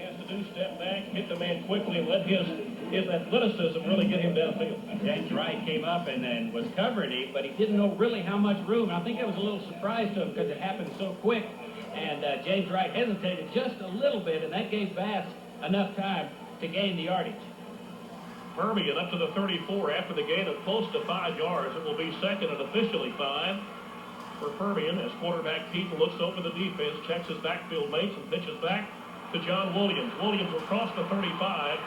has to do, step back, hit the man quickly, and let his athleticism really get him downfield. James Wright came up and was covering him, but he didn't know really how much room. I think it was a little surprise to him because it happened so quick. And James Wright hesitated just a little bit, and that gave Bass enough time to gain the yardage. Permian up to the 34 after the gain of close to 5 yards. It will be second and officially 5 for Permian as quarterback Keaton looks over the defense, checks his backfield mates, and pitches back to John Williams. Williams will cross the 35.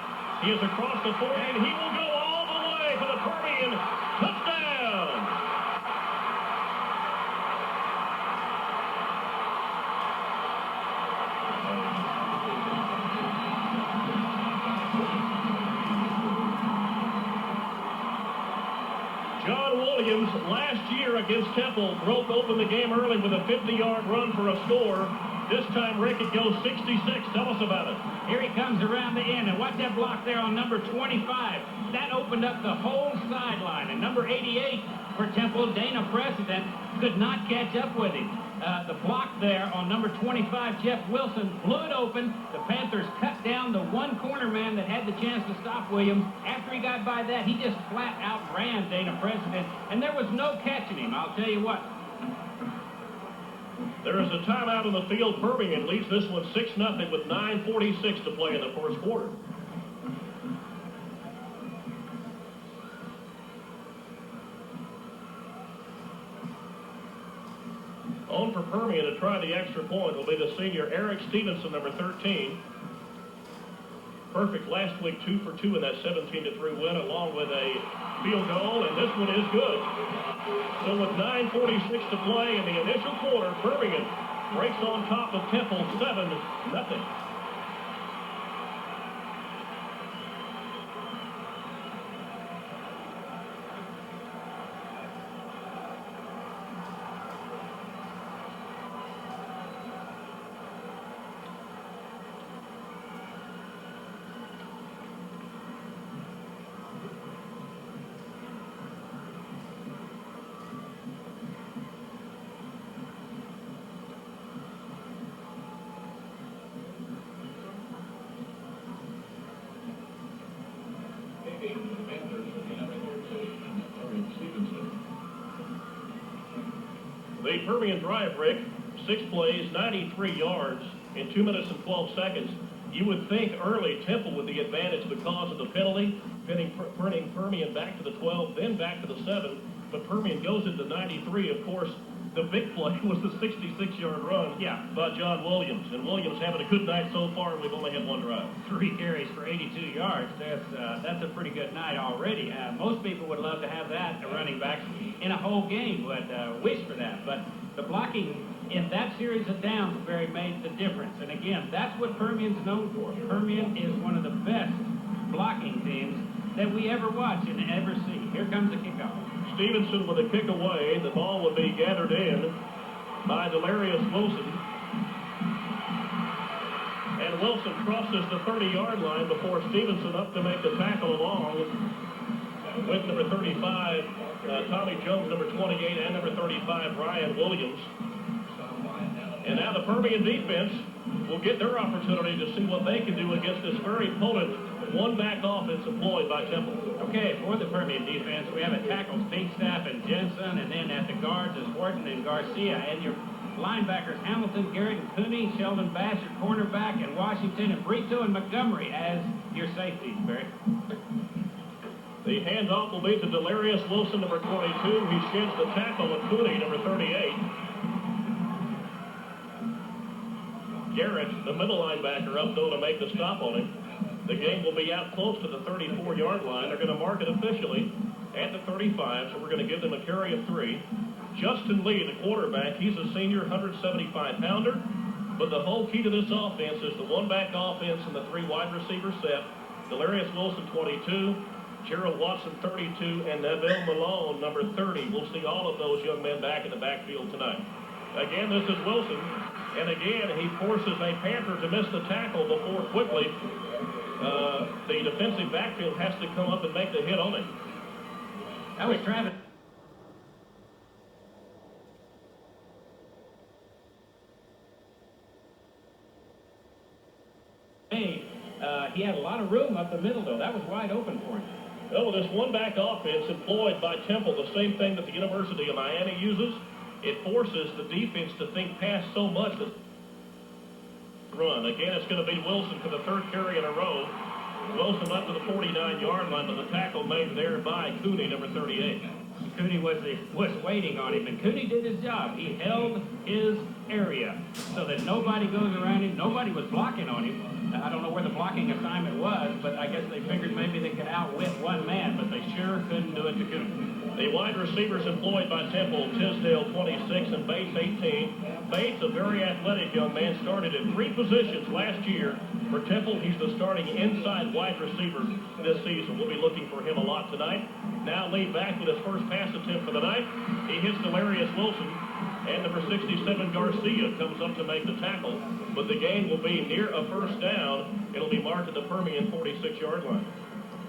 He is across the 40, and he will go all the way for the Permian touchdown. John Williams, last year against Temple, broke open the game early with a 50-yard run for a score. This time, Rick, it goes 66. Tell us about it. Here he comes around the end, and watch that block there on number 25. That opened up the whole sideline, and number 88 for Temple, Dana President, could not catch up with him. The block there on number 25, Jeff Wilson, blew it open. The Panthers cut down the one corner man that had the chance to stop Williams. After he got by that, he just flat out ran Dana President, and there was no catching him, I'll tell you what. There is a timeout on the field. Permian leads this one 6-0 with 9:46 to play in the first quarter. On for Permian to try the extra point will be the senior Eric Stevenson, number 13. Perfect last week, 2 for 2 in that 17-3 win, along with a field goal, and this one is good. So with 9:46 to play in the initial quarter, Permian breaks on top of Temple 7-0. The Permian drive, Rick, 6 plays, 93 yards in 2 minutes and 12 seconds. You would think early Temple with the advantage because of the penalty, turning Permian back to the 12, then back to the 7. But Permian goes into 93. Of course, the big play was the 66-yard run by John Williams. And Williams having a good night so far, and we've only had 1 drive. 3 carries for 82 yards. That's a pretty good night already. Most people would love to have that running back in a whole game, would wish for that. But the blocking in that series of downs, Barry, made the difference. And again, that's what Permian's known for. Permian is one of the best blocking teams that we ever watch and ever see. Here comes the kickoff. Stevenson with a kick away. The ball will be gathered in by Delarius Wilson. And Wilson crosses the 30-yard line before Stevenson up to make the tackle along with number 35, Tommy Jones, number 28, and number 35, Ryan Williams. And now the Permian defense will get their opportunity to see what they can do against this very potent one-back offense employed by Temple. Okay, for the Permian defense, we have a tackles, Bigstaff and Jensen, and then at the guards is Horton and Garcia. And your linebackers, Hamilton, Garrett, and Cooney, Sheldon Bass, your cornerback, and Washington, and Brito and Montgomery as your safeties, Barry. The handoff will be to Delarius Wilson, number 22. He sheds the tackle with Cooney, number 38. Garrett, the middle linebacker, up though to make the stop on him. The game will be out close to the 34-yard line. They're going to mark it officially at the 35, so we're going to give them a carry of 3. Justin Lee, the quarterback, he's a senior 175-pounder, but the whole key to this offense is the one-back offense and the 3 wide receiver set. Delarius Wilson, 22, Gerald Watson, 32, and Neville Malone, number 30. We'll see all of those young men back in the backfield tonight. Again, this is Wilson, and again, he forces a Panther to miss the tackle before quickly the defensive backfield has to come up and make the hit on him. That was Travis. He had a lot of room up the middle, though. That was wide open for him. Well, this one-back offense employed by Temple, the same thing that the University of Miami uses, it forces the defense to think past so much that run. Again, it's going to be Wilson for the third carry in a row. Wilson up to the 49-yard line, but the tackle made there by Cooney, number 38. Cooney was waiting on him, and Cooney did his job. He held his area so that nobody goes around him. Nobody was blocking on him. I don't know where the blocking assignment was, but I guess they figured maybe they could outwit one man, but they sure couldn't do it to Cooney. The wide receivers employed by Temple, Tisdale 26 and Bates 18. Bates, a very athletic young man, started in 3 positions last year. For Temple, he's the starting inside wide receiver this season. We'll be looking for him a lot tonight. Now lead back with his first pass attempt for the night. He hits Delarius Wilson, and number 67 Garcia comes up to make the tackle. But the gain will be near a first down. It'll be marked at the Permian 46-yard line.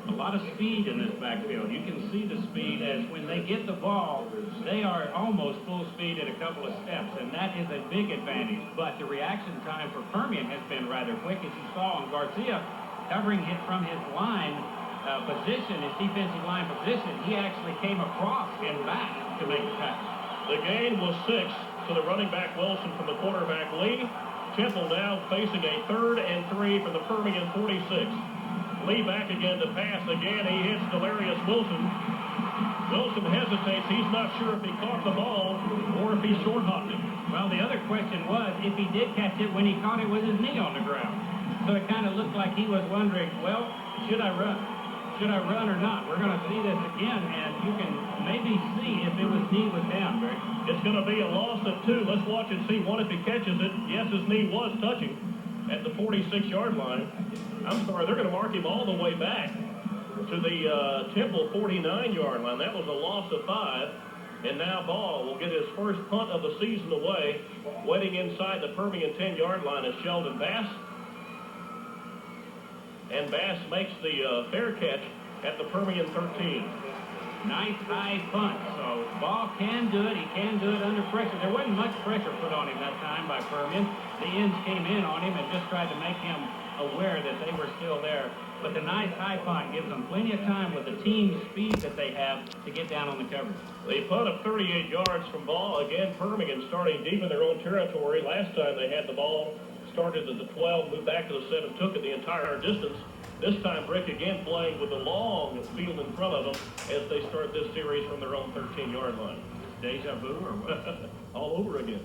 A lot of speed in this backfield. You can see the speed as when they get the ball, they are almost full speed at a couple of steps, and that is a big advantage. But the reaction time for Permian has been rather quick, as you saw on Garcia covering it from his line position, his defensive line position. He actually came across and back to make the tackle. The gain was 6 to the running back Wilson from the quarterback Lee. Temple now facing a 3rd and 3 from the Permian 46. Lee back again to pass. Again, he hits Delarius Wilson. Wilson hesitates. He's not sure if he caught the ball or if he short-hopped it. Well, the other question was if he did catch it when he caught it with his knee on the ground. So it kind of looked like he was wondering, well, should I run? Should I run or not? We're going to see this again, and you can maybe see if it was knee was down, Greg. It's going to be a loss of 2. Let's watch and see. One, if he catches it. Yes, his knee was touching at the 46-yard line. I'm sorry, they're going to mark him all the way back to the Temple 49-yard line. That was a loss of 5. And now Ball will get his first punt of the season away. Waiting inside the Permian 10-yard line is Sheldon Bass. And Bass makes the fair catch at the Permian 13. Nice high punt. So Ball can do it. He can do it under pressure. There wasn't much pressure put on him that time by Permian. The ends came in on him and just tried to make him aware that they were still there. But the nice high punt gives them plenty of time with the team speed that they have to get down on the coverage. They punt of 38 yards from Ball. Again, Permian starting deep in their own territory. Last time they had the ball, started at the 12, moved back to the 7, took it the entire distance. This time, Brick again playing with the long field in front of them as they start this series from their own 13-yard line. Deja vu or what? All over again.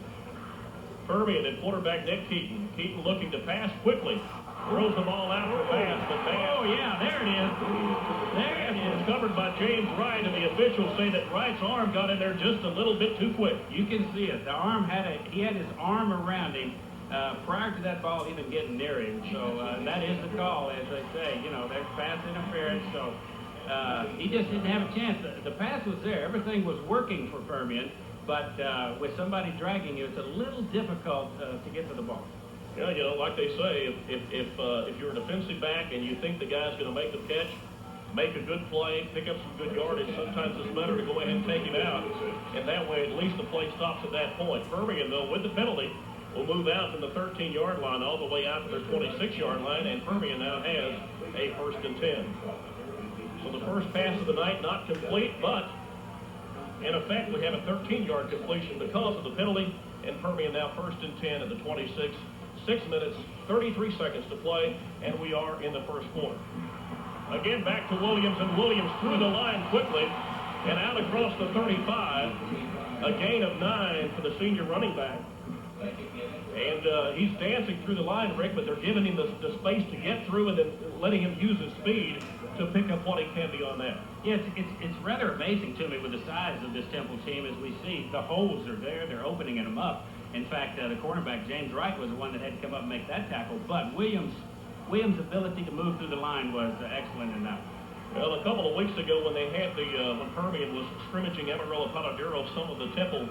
Permian and quarterback Nick Keaton. Keaton looking to pass quickly. Throws the ball out for Bass, but Bass. Oh, yeah, there it is. There it is. Covered by James Wright, and the officials say that Wright's arm got in there just a little bit too quick. You can see it. The arm he had his arm around him prior to that ball even getting near him. So that is the call, as they say. You know, there's pass interference. So he just didn't have a chance. The pass was there. Everything was working for Permian, but with somebody dragging you, it's a little difficult to get to the ball. Yeah, you know, like they say, if you're a defensive back and you think the guy's going to make the catch, make a good play, pick up some good yardage, sometimes it's better to go ahead and take him out, and that way at least the play stops at that point. Permian, though, with the penalty, will move out from the 13-yard line all the way out to their 26-yard line, and Permian now has a 1st and 10. So the first pass of the night not complete, but in effect we have a 13-yard completion because of the penalty, and Permian now 1st and 10 at the 26. 6 minutes, 33 seconds to play, and we are in the first quarter. Again, back to Williams, and Williams through the line quickly and out across the 35. A gain of 9 for the senior running back. And he's dancing through the line, Rick, but they're giving him the space to get through and then letting him use his speed to pick up what he can beyond that. Yeah, it's rather amazing to me with the size of this Temple team. As we see, the holes are there. They're opening them up. In fact, the cornerback, James Wright, was the one that had to come up and make that tackle. But Williams' ability to move through the line was excellent in that. Well, a couple of weeks ago when they had when Permian was scrimmaging Amarillo Panadero, some of the Temple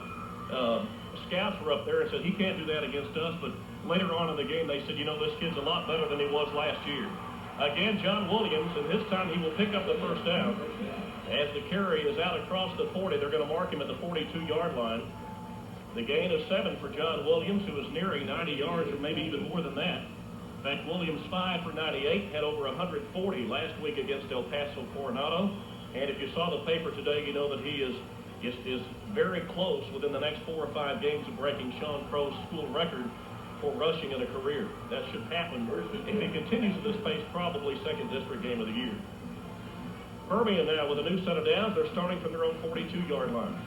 scouts were up there and said, he can't do that against us. But later on in the game, they said, you know, this kid's a lot better than he was last year. Again, John Williams, and this time he will pick up the first down. As the carry is out across the 40, they're going to mark him at the 42-yard line. The gain of 7 for John Williams, who is nearing 90 yards or maybe even more than that. In fact, Williams 5 for 98, had over 140 last week against El Paso Coronado. And if you saw the paper today, you know that he is very close within the next 4 or 5 games of breaking Sean Crow's school record for rushing in a career. That should happen. If he continues at this pace, probably second district game of the year. Permian now with a new set of downs. They're starting from their own 42-yard line.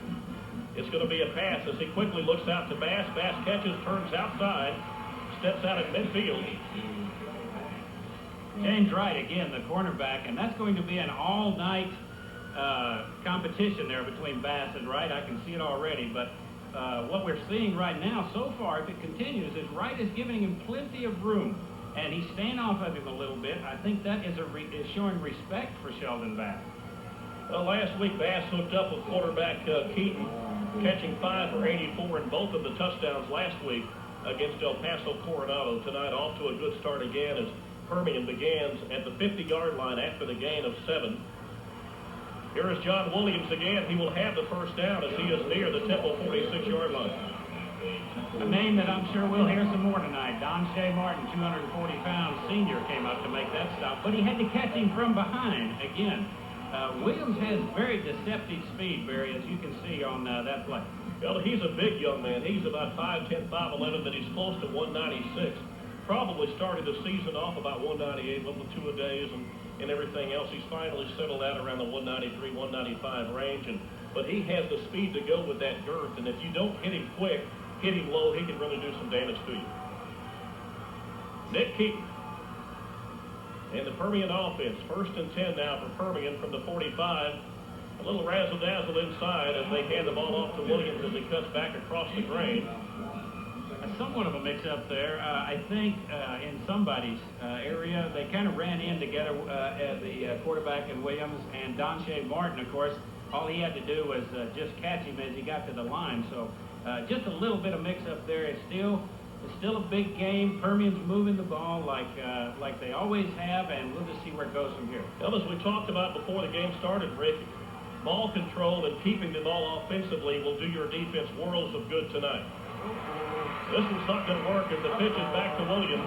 It's going to be a pass as he quickly looks out to Bass. Bass catches, turns outside, steps out at midfield. James Wright, again, the cornerback, and that's going to be an all-night competition there between Bass and Wright. I can see it already, but what we're seeing right now so far, if it continues, is Wright is giving him plenty of room, and he's staying off of him a little bit. I think that is showing respect for Sheldon Bass. Well, last week, Bass hooked up with quarterback Keaton, catching 5 for 84 in both of the touchdowns last week against El Paso Coronado. Tonight, off to a good start again as Permian begins at the 50-yard line after the gain of 7. Here is John Williams again. He will have the first down as he is near the Temple 46-yard line. A name that I'm sure we'll hear some more tonight. Don Shea Martin, 240-pound senior, came up to make that stop, but he had to catch him from behind again. Williams has very deceptive speed, Barry, as you can see on that play. Well, he's a big young man. He's about 5'10", 5'11", but he's close to 196. Probably started the season off about 198, went with 2 a days and everything else. He's finally settled out around the 193, 195 range. But he has the speed to go with that girth, and if you don't hit him quick, hit him low, he can really do some damage to you. Nick Keaton. And the Permian offense, 1st and 10 now for Permian from the 45. A little razzle-dazzle inside as they hand the ball off to Williams as he cuts back across the grain. Somewhat of a mix-up there. I think in somebody's area, they kind of ran in together at the quarterback and Williams, and Don Shea Martin, of course, all he had to do was just catch him as he got to the line. So just a little bit of mix-up there. It's still a big game. Permian's moving the ball like they always have, and we'll just see where it goes from here. Well, as we talked about before the game started, Rick, ball control and keeping the ball offensively will do your defense worlds of good tonight. This one's not going to work as the pitch is back to Williams,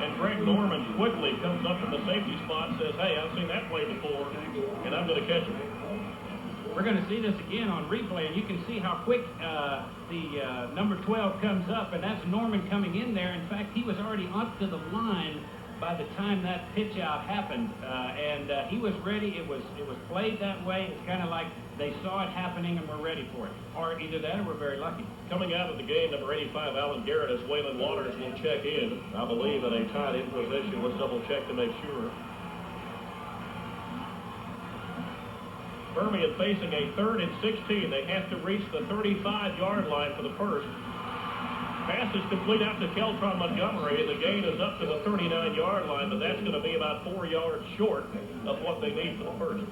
and Greg Norman quickly comes up from the safety spot and says, hey, I've seen that play before, and I'm going to catch it. We're going to see this again on replay, and you can see how quick the number 12 comes up, and that's Norman coming in there. In fact, he was already up to the line by the time that pitch out happened, and he was ready. It was played that way. It's kind of like they saw it happening and were ready for it, or either that or we're very lucky. Coming out of the game, number 85, Alan Garrett, as Waylon Waters will check in, I believe, in a tight end position. Let's double check to make sure. Permian facing a 3rd and 16. They have to reach the 35-yard line for the first. Pass is complete out to Keltron Montgomery. The gain is up to the 39-yard line, but that's going to be about 4 yards short of what they need for the first.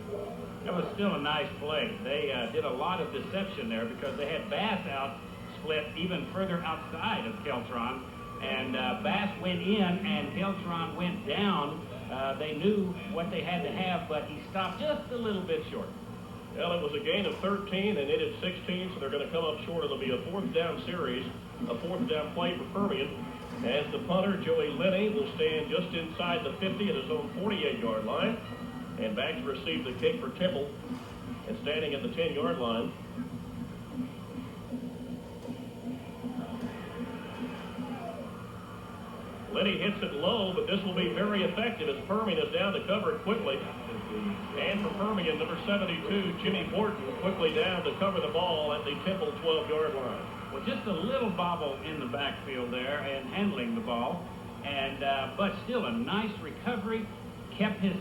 That was still a nice play. They did a lot of deception there because they had Bass out split even further outside of Keltron, and Bass went in and Keltron went down. They knew what they had to have, but he stopped just a little bit short. Well, it was a gain of 13 and it is 16, so they're going to come up short. It'll be a 4th down series, a 4th down play for Permian, as the punter, Joey Lenny, will stand just inside the 50 at his own 48-yard line, and back to receive the kick for Temple, and standing at the 10-yard line. Lenny hits it low, but this will be very effective as Permian is down to cover it quickly. And for Permian, number 72, Jimmy Borton, quickly down to cover the ball at the Temple 12-yard line. Well, just a little bobble in the backfield there and handling the ball, and but still a nice recovery. Kept his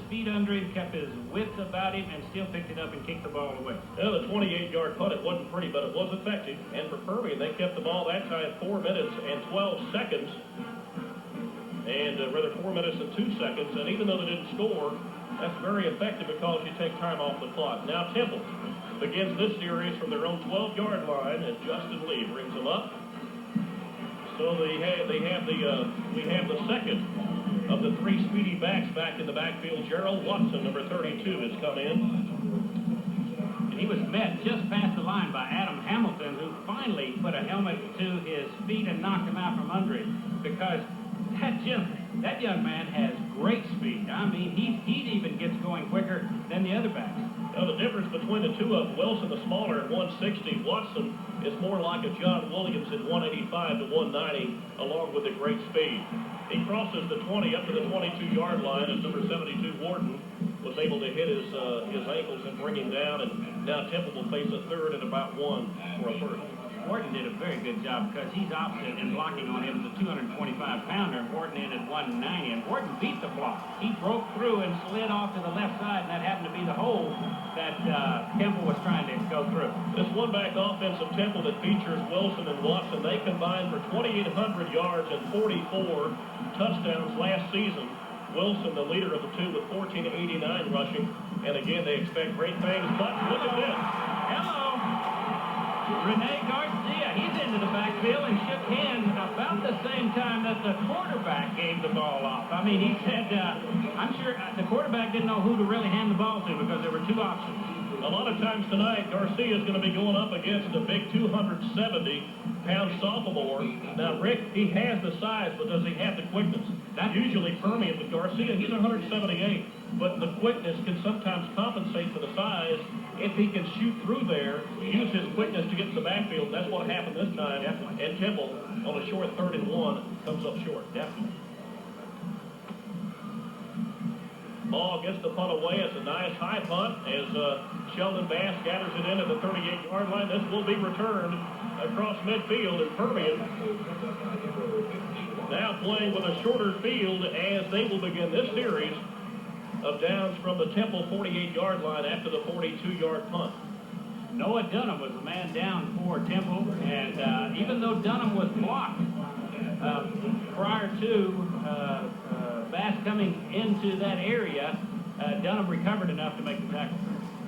feet under him, kept his width about him, and still picked it up and kicked the ball away. Well, the 28-yard punt, it wasn't pretty, but it was effective. And for Permian, they kept the ball that time 4 minutes and 12 seconds. And rather 4 minutes and 2 seconds. And even though they didn't score, that's very effective because you take time off the clock. Now Temple begins this series from their own 12-yard line as Justin Lee brings them up. So we have the second of the 3 speedy backs back in the backfield. Gerald Watson, number 32, has come in. And he was met just past the line by Adam Hamilton, who finally put a helmet to his feet and knocked him out from under him. Because That young man has great speed. I mean, he even gets going quicker than the other backs. Now, the difference between the two of them, Wilson the smaller at 160, Watson is more like a John Williams at 185 to 190, along with the great speed. He crosses the 20 up to the 22-yard line as number 72, Warden, was able to hit his ankles and bring him down, and now Temple will face a third and about 1 for a first. Wharton did a very good job because he's opposite in blocking on him, the 225-pounder, and Wharton in at 190, and Wharton beat the block. He broke through and slid off to the left side, and that happened to be the hole that Temple was trying to go through. This one-back offense of Temple that features Wilson and Watson, they combined for 2,800 yards and 44 touchdowns last season. Wilson, the leader of the two, with 1,489 rushing, and again, they expect great things, but look at this. Hello. Rene Garcia, he's into the backfield and shook hands about the same time that the quarterback gave the ball off. I mean, he said, I'm sure the quarterback didn't know who to really hand the ball to because there were two options. A lot of times tonight, Garcia is going to be going up against a big 270-pound sophomore. Now, Rick, he has the size, but does he have the quickness? That's usually Permian with Garcia. He's 178, but the quickness can sometimes compensate for the size. If he can shoot through there, use his quickness to get to the backfield. That's what happened this time. Definitely. And Temple, on a short 3rd and 1, comes up short. Definitely. Ball gets the punt away. It's a nice high punt as Sheldon Bass gathers it in at the 38-yard line. This will be returned across midfield, and Permian now playing with a shorter field as they will begin this series of downs from the Temple 48-yard line after the 42-yard punt. Noah Dunham was the man down for Temple, and even though Dunham was blocked prior to Bass coming into that area, Dunham recovered enough to make the tackle.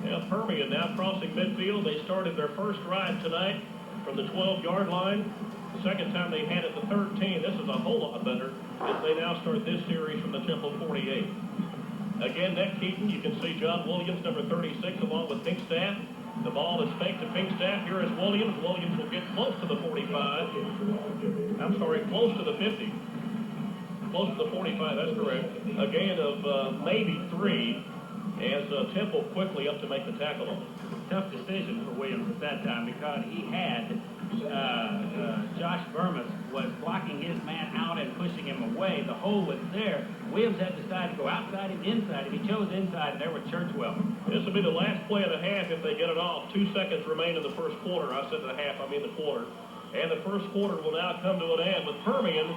Yeah, Permian now crossing midfield. They started their first drive tonight from the 12-yard line. The second time they had it, the 13. This is a whole lot better as they now start this series from the Temple 48. Again, Nick Keaton, you can see John Williams, number 36, along with Pinkstaff. The ball is faked to Pinkstaff. Here is Williams. Williams will get close to the 45. I'm sorry, close to the 50. Close to the 45, that's correct. A gain of maybe 3 as Temple quickly up to make the tackle on it. Tough decision for Williams at that time because he had Josh Burmas was blocking his man out and pushing him away. The hole was there. Williams had to decide to go outside and inside, and he chose inside, and there was Churchwell. This will be the last play of the half if they get it off. 2 seconds remain in the first quarter. I said the half, I mean the quarter. And the first quarter will now come to an end with Permian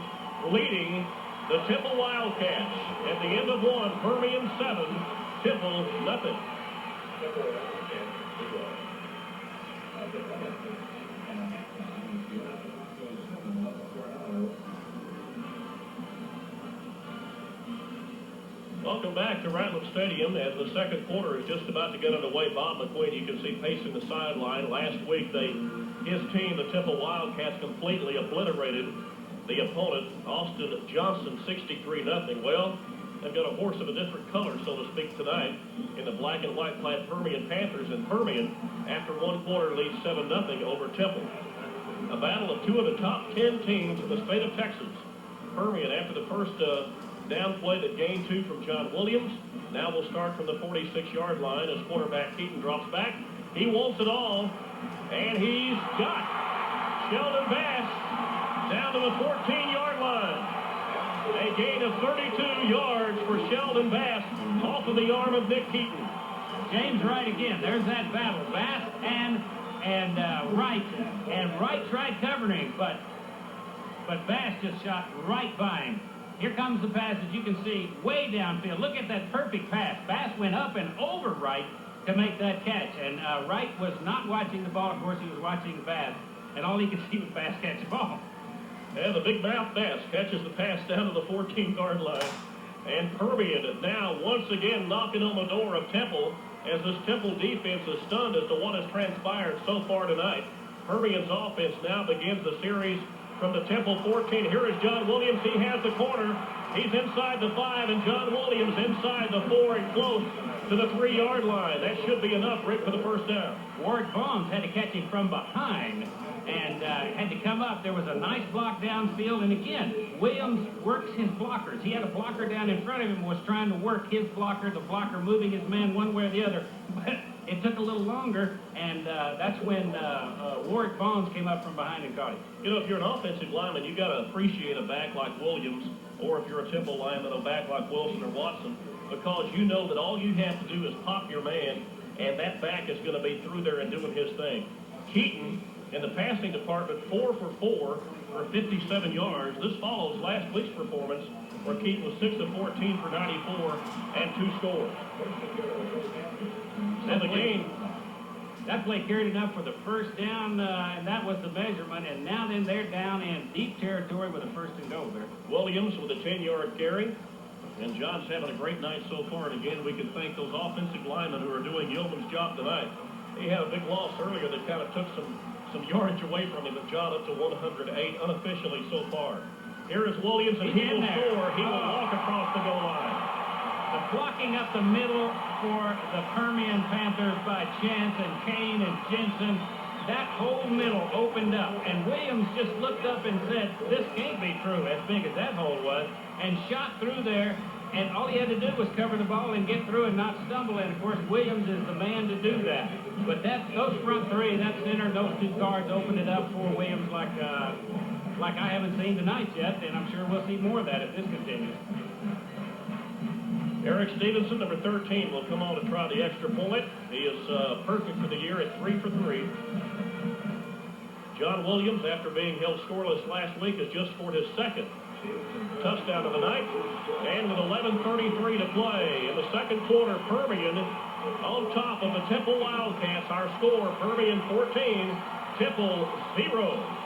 leading the Temple Wildcats. At the end of one, Permian 7, Temple nothing. Welcome back to Ratliff Stadium as the second quarter is just about to get underway. Bob McQueen, you can see pacing the sideline. Last week, his team, the Temple Wildcats, completely obliterated the opponent, Austin Johnson, 63-0. Well, they've got a horse of a different color, so to speak, tonight in the black and white clad Permian Panthers. And Permian, after one quarter, leads 7-0 over Temple. A battle of two of the top 10 teams in the state of Texas. Permian, after the first down play that gained 2 from John Williams, now will start from the 46-yard line as quarterback Keaton drops back. He wants it all, and he's got Sheldon Bass down to the 14-yard line. A gain of 32 yards for Sheldon Bass off of the arm of Nick Keaton. James Wright again. There's that battle. Bass and Wright. And Wright tried covering him, but Bass just shot right by him. Here comes the pass, as you can see, way downfield. Look at that perfect pass. Bass went up and over Wright to make that catch. And Wright was not watching the ball. Of course, he was watching Bass. And all he could see was Bass catch the ball. And the big mouth Bass catches the pass down to the 14-yard line. And Permian now once again knocking on the door of Temple as this Temple defense is stunned as to what has transpired so far tonight. Permian's offense now begins the series from the Temple 14. Here is John Williams. He has the corner. He's inside the 5, and John Williams inside the 4 and close to the 3-yard line. That should be enough, Rick, for the first down. Ward Bonds had to catch him from behind, and had to come up. There was a nice block downfield, and again, Williams works his blockers. He had a blocker down in front of him, was trying to work his blocker, the blocker moving his man one way or the other, but it took a little longer, and that's when Warwick Bonds came up from behind and caught him. You know, if you're an offensive lineman, you got to appreciate a back like Williams, or if you're a Temple lineman, a back like Wilson or Watson, because you know that all you have to do is pop your man, and that back is going to be through there and doing his thing. Keaton, in the passing department, 4 for 4 for 57 yards. This follows last week's performance, where Keaton was 6 of 14 for 94 and 2 scores. And the game. That play carried enough for the first down, and that was the measurement. And now then they're down in deep territory with a first and goal there. Williams with a 10-yard carry. And John's having a great night so far. And again, we can thank those offensive linemen who are doing Yeoman's job tonight. He had a big loss earlier that kind of took some yardage away from him, but John up to 108 unofficially so far. Here is Williams, and he will score. He will walk across the goal line. The blocking up the middle for the Permian Panthers by Chance and Kane and Jensen. That whole middle opened up, and Williams just looked up and said, this can't be true, as big as that hole was, and shot through there, and all he had to do was cover the ball and get through and not stumble, and of course Williams is the man to do that. But those front three, that center, those two guards opened it up for Williams like I haven't seen tonight yet, and I'm sure we'll see more of that if this continues. Eric Stevenson, number 13, will come on to try the extra point. He is perfect for the year at 3 for 3. John Williams, after being held scoreless last week, has just scored his second touchdown of the night. And with 11:33 to play in the second quarter, Permian on top of the Temple Wildcats. Our score, Permian 14, Temple 0.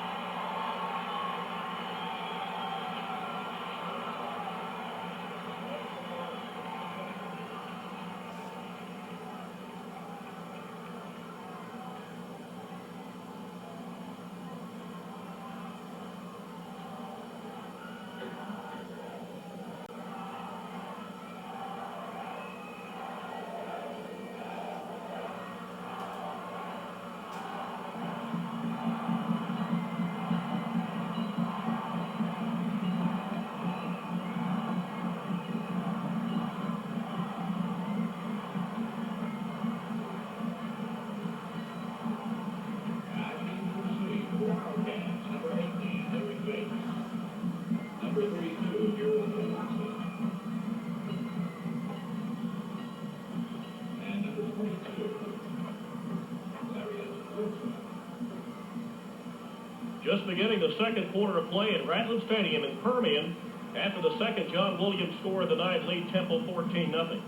Just beginning the second quarter of play at Ratliff Stadium in Permian. After the second John Williams score of the night, lead Temple 14-0.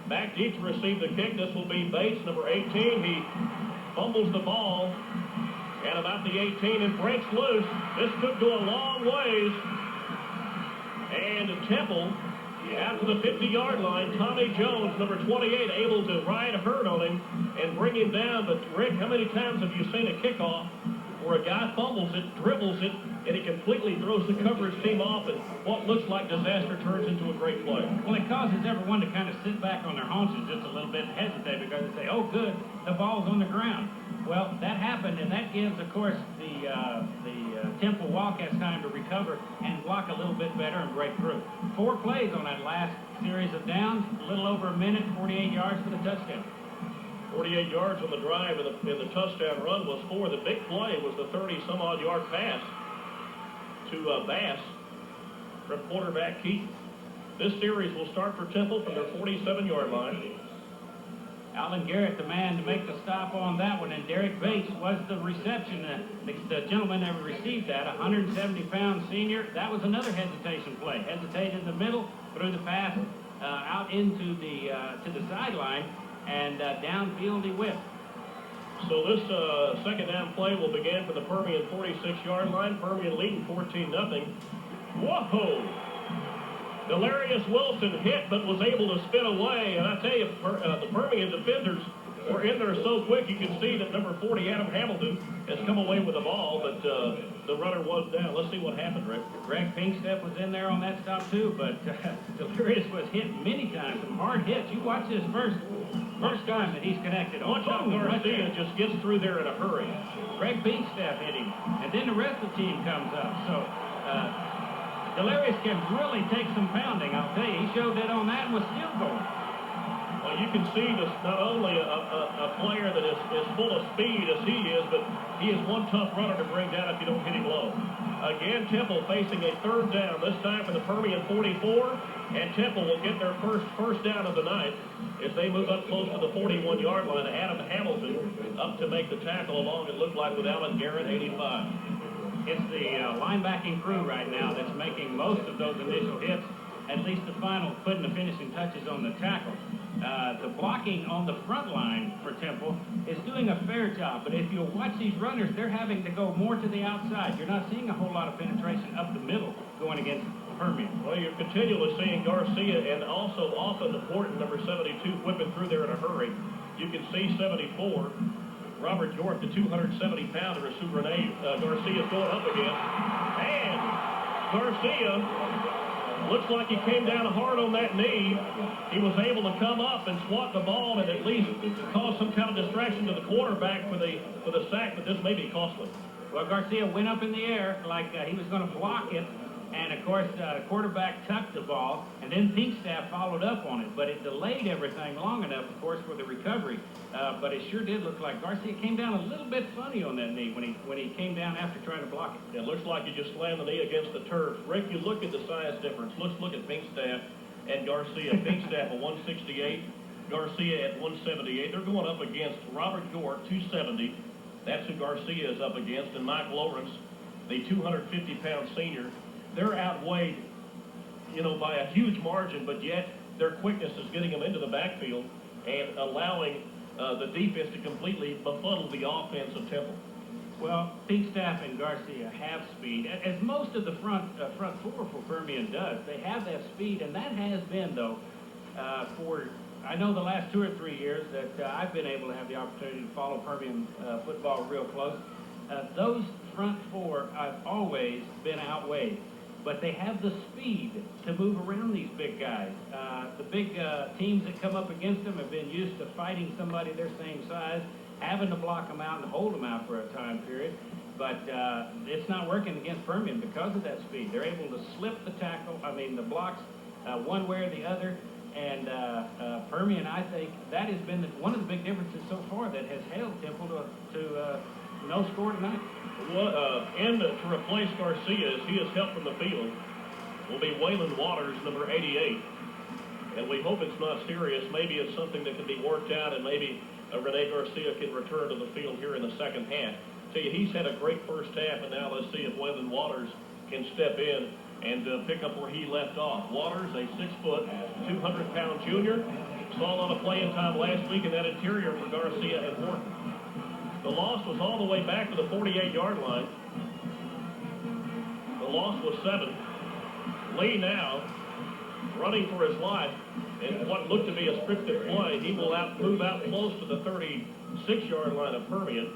Back deep to receive the kick. This will be Bates, number 18. He fumbles the ball at about the 18 and breaks loose. This could go a long ways. And Temple out to the 50-yard line. Tommy Jones, number 28, able to ride herd on him and bring him down. But, Rick, how many times have you seen a kickoff where a guy fumbles it, dribbles it, and he completely throws the coverage team off, and what looks like disaster turns into a great play? Well, it causes everyone to kind of sit back on their haunches just a little bit and hesitate because they say, oh, good, the ball's on the ground. Well, that happened, and that gives, of course, the Temple Wildcats time to recover and block a little bit better and break through. 4 plays on that last series of downs, a little over a minute, 48 yards for the touchdown. 48 yards on the drive, and the touchdown run was 4. The big play was the 30-some-odd-yard pass to Bass from quarterback Keaton. This series will start for Temple from their 47-yard line. Alan Garrett, the man to make the stop on that one, and Derek Bates was the reception. The gentleman that received that, 170-pound senior. That was another hesitation play. Hesitated in the middle, threw the pass out into to the sideline, and downfield he whipped. So this second down play will begin from the Permian 46-yard line. Permian leading 14-0. Whoa! Delarius Wilson hit but was able to spin away. And I tell you, the Permian defenders were in there so quick you can see that number 40, Adam Hamilton, has come away with the ball, but the runner was down. Let's see what happened, Rick. Greg Pinkstep was in there on that stop too, but Delarius was hit many times, some hard hits. You watch this first time that he's connected. Garcia just gets through there in a hurry. Craig Beanstaff hit him, and then the rest of the team comes up. So Delirious can really take some pounding, I'll tell you. He showed that on that and was still going. Well, you can see this not only a player that is full of speed as he is, but he is one tough runner to bring down if you don't hit him low. Again, Temple facing a third down, this time for the Permian 44, and Temple will get their first down of the night as they move up close to the 41-yard line. Adam Hamilton up to make the tackle along, it looked like, with Alan Garrett, 85. It's the linebacking crew right now that's making most of those initial hits, at least the final, putting the finishing touches on the tackle. The blocking on the front line for Temple is doing a fair job, but if you watch these runners, they're having to go more to the outside. You're not seeing a whole lot of penetration up the middle going against Permian. Well, you're continually seeing Garcia and also often important number 72 whipping through there in a hurry. You can see 74, Robert York, the 270-pounder, is who Garcia's going up against. And Garcia looks like he came down hard on that knee. He was able to come up and swat the ball and at least cause some kind of distraction to the quarterback for the sack, but this may be costly. Well, Garcia went up in the air like he was going to block it, and of course the quarterback tucked the ball, and then Pinkstaff followed up on it, but it delayed everything long enough, of course, for the recovery. But it sure did look like Garcia came down a little bit funny on that knee when he came down after trying to block it. It looks like he just slammed the knee against the turf. Rick, you look at the size difference. Let's look at Pinkstaff and Garcia. Pinkstaff at 168, Garcia at 178. They're going up against Robert York, 270. That's who Garcia is up against, and Mike Lawrence, the 250-pound senior. They're outweighed, by a huge margin, but yet their quickness is getting them into the backfield and allowing the defense to completely befuddle the offense of Temple. Well, Pinkstaff and Garcia have speed, as most of the front four for Permian does. They have that speed, and that has been, though, for, I know the last 2 or 3 years that I've been able to have the opportunity to follow Permian football real close. Those front four have always been outweighed, but they have the speed to move around these big guys. The big teams that come up against them have been used to fighting somebody their same size, having to block them out and hold them out for a time period. But it's not working against Permian because of that speed. They're able to slip the blocks one way or the other. And Permian, I think, that has been one of the big differences so far that has held Temple to no score tonight. Well, and to replace Garcia, as he is helped from the field, will be Waylon Waters, number 88. And we hope it's not serious. Maybe it's something that can be worked out, and maybe Rene Garcia can return to the field here in the second half. Tell you, he's had a great first half, and now let's see if Waylon Waters can step in and pick up where he left off. Waters, a 6-foot, 200-pound junior, saw a lot of playing time last week in that interior for Garcia and Horton. The loss was all the way back to the 48-yard line. The loss was 7. Lee now running for his life in what looked to be a scripted play. He will move out close to the 36-yard line of Permian,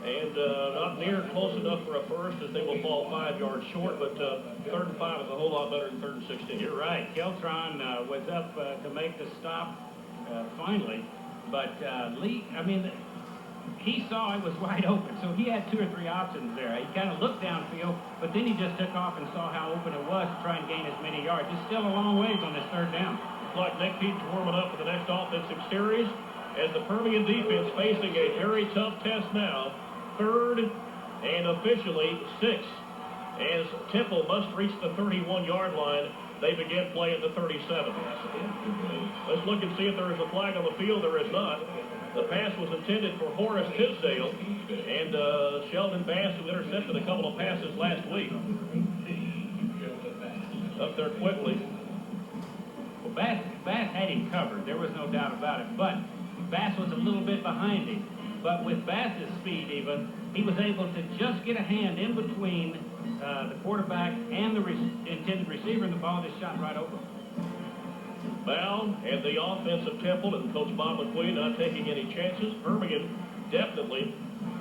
and not near close enough for a first, as they will fall 5 yards short, but 3rd and 5 is a whole lot better than 3rd and 16. You're right. Keltron was up to make the stop finally, but Lee, he saw it was wide open, so he had 2 or 3 options there. He kind of looked downfield, but then he just took off and saw how open it was to try and gain as many yards. It's still a long ways on this 3rd down. Looks like Nick Pete's warming up for the next offensive series as the Permian defense facing a very tough test now. 3rd and officially 6. As Temple must reach the 31-yard line, they begin play at the 37. Let's look and see if there is a flag on the field. There is not. The pass was intended for Horace Tisdale and Sheldon Bass, who intercepted a couple of passes last week. Up there quickly. Well, Bass had him covered. There was no doubt about it. But Bass was a little bit behind him. But with Bass's speed even, he was able to just get a hand in between the quarterback and the intended receiver, and the ball just shot right open. Bell and the offensive Temple and Coach Bob McQueen not taking any chances. Permian definitely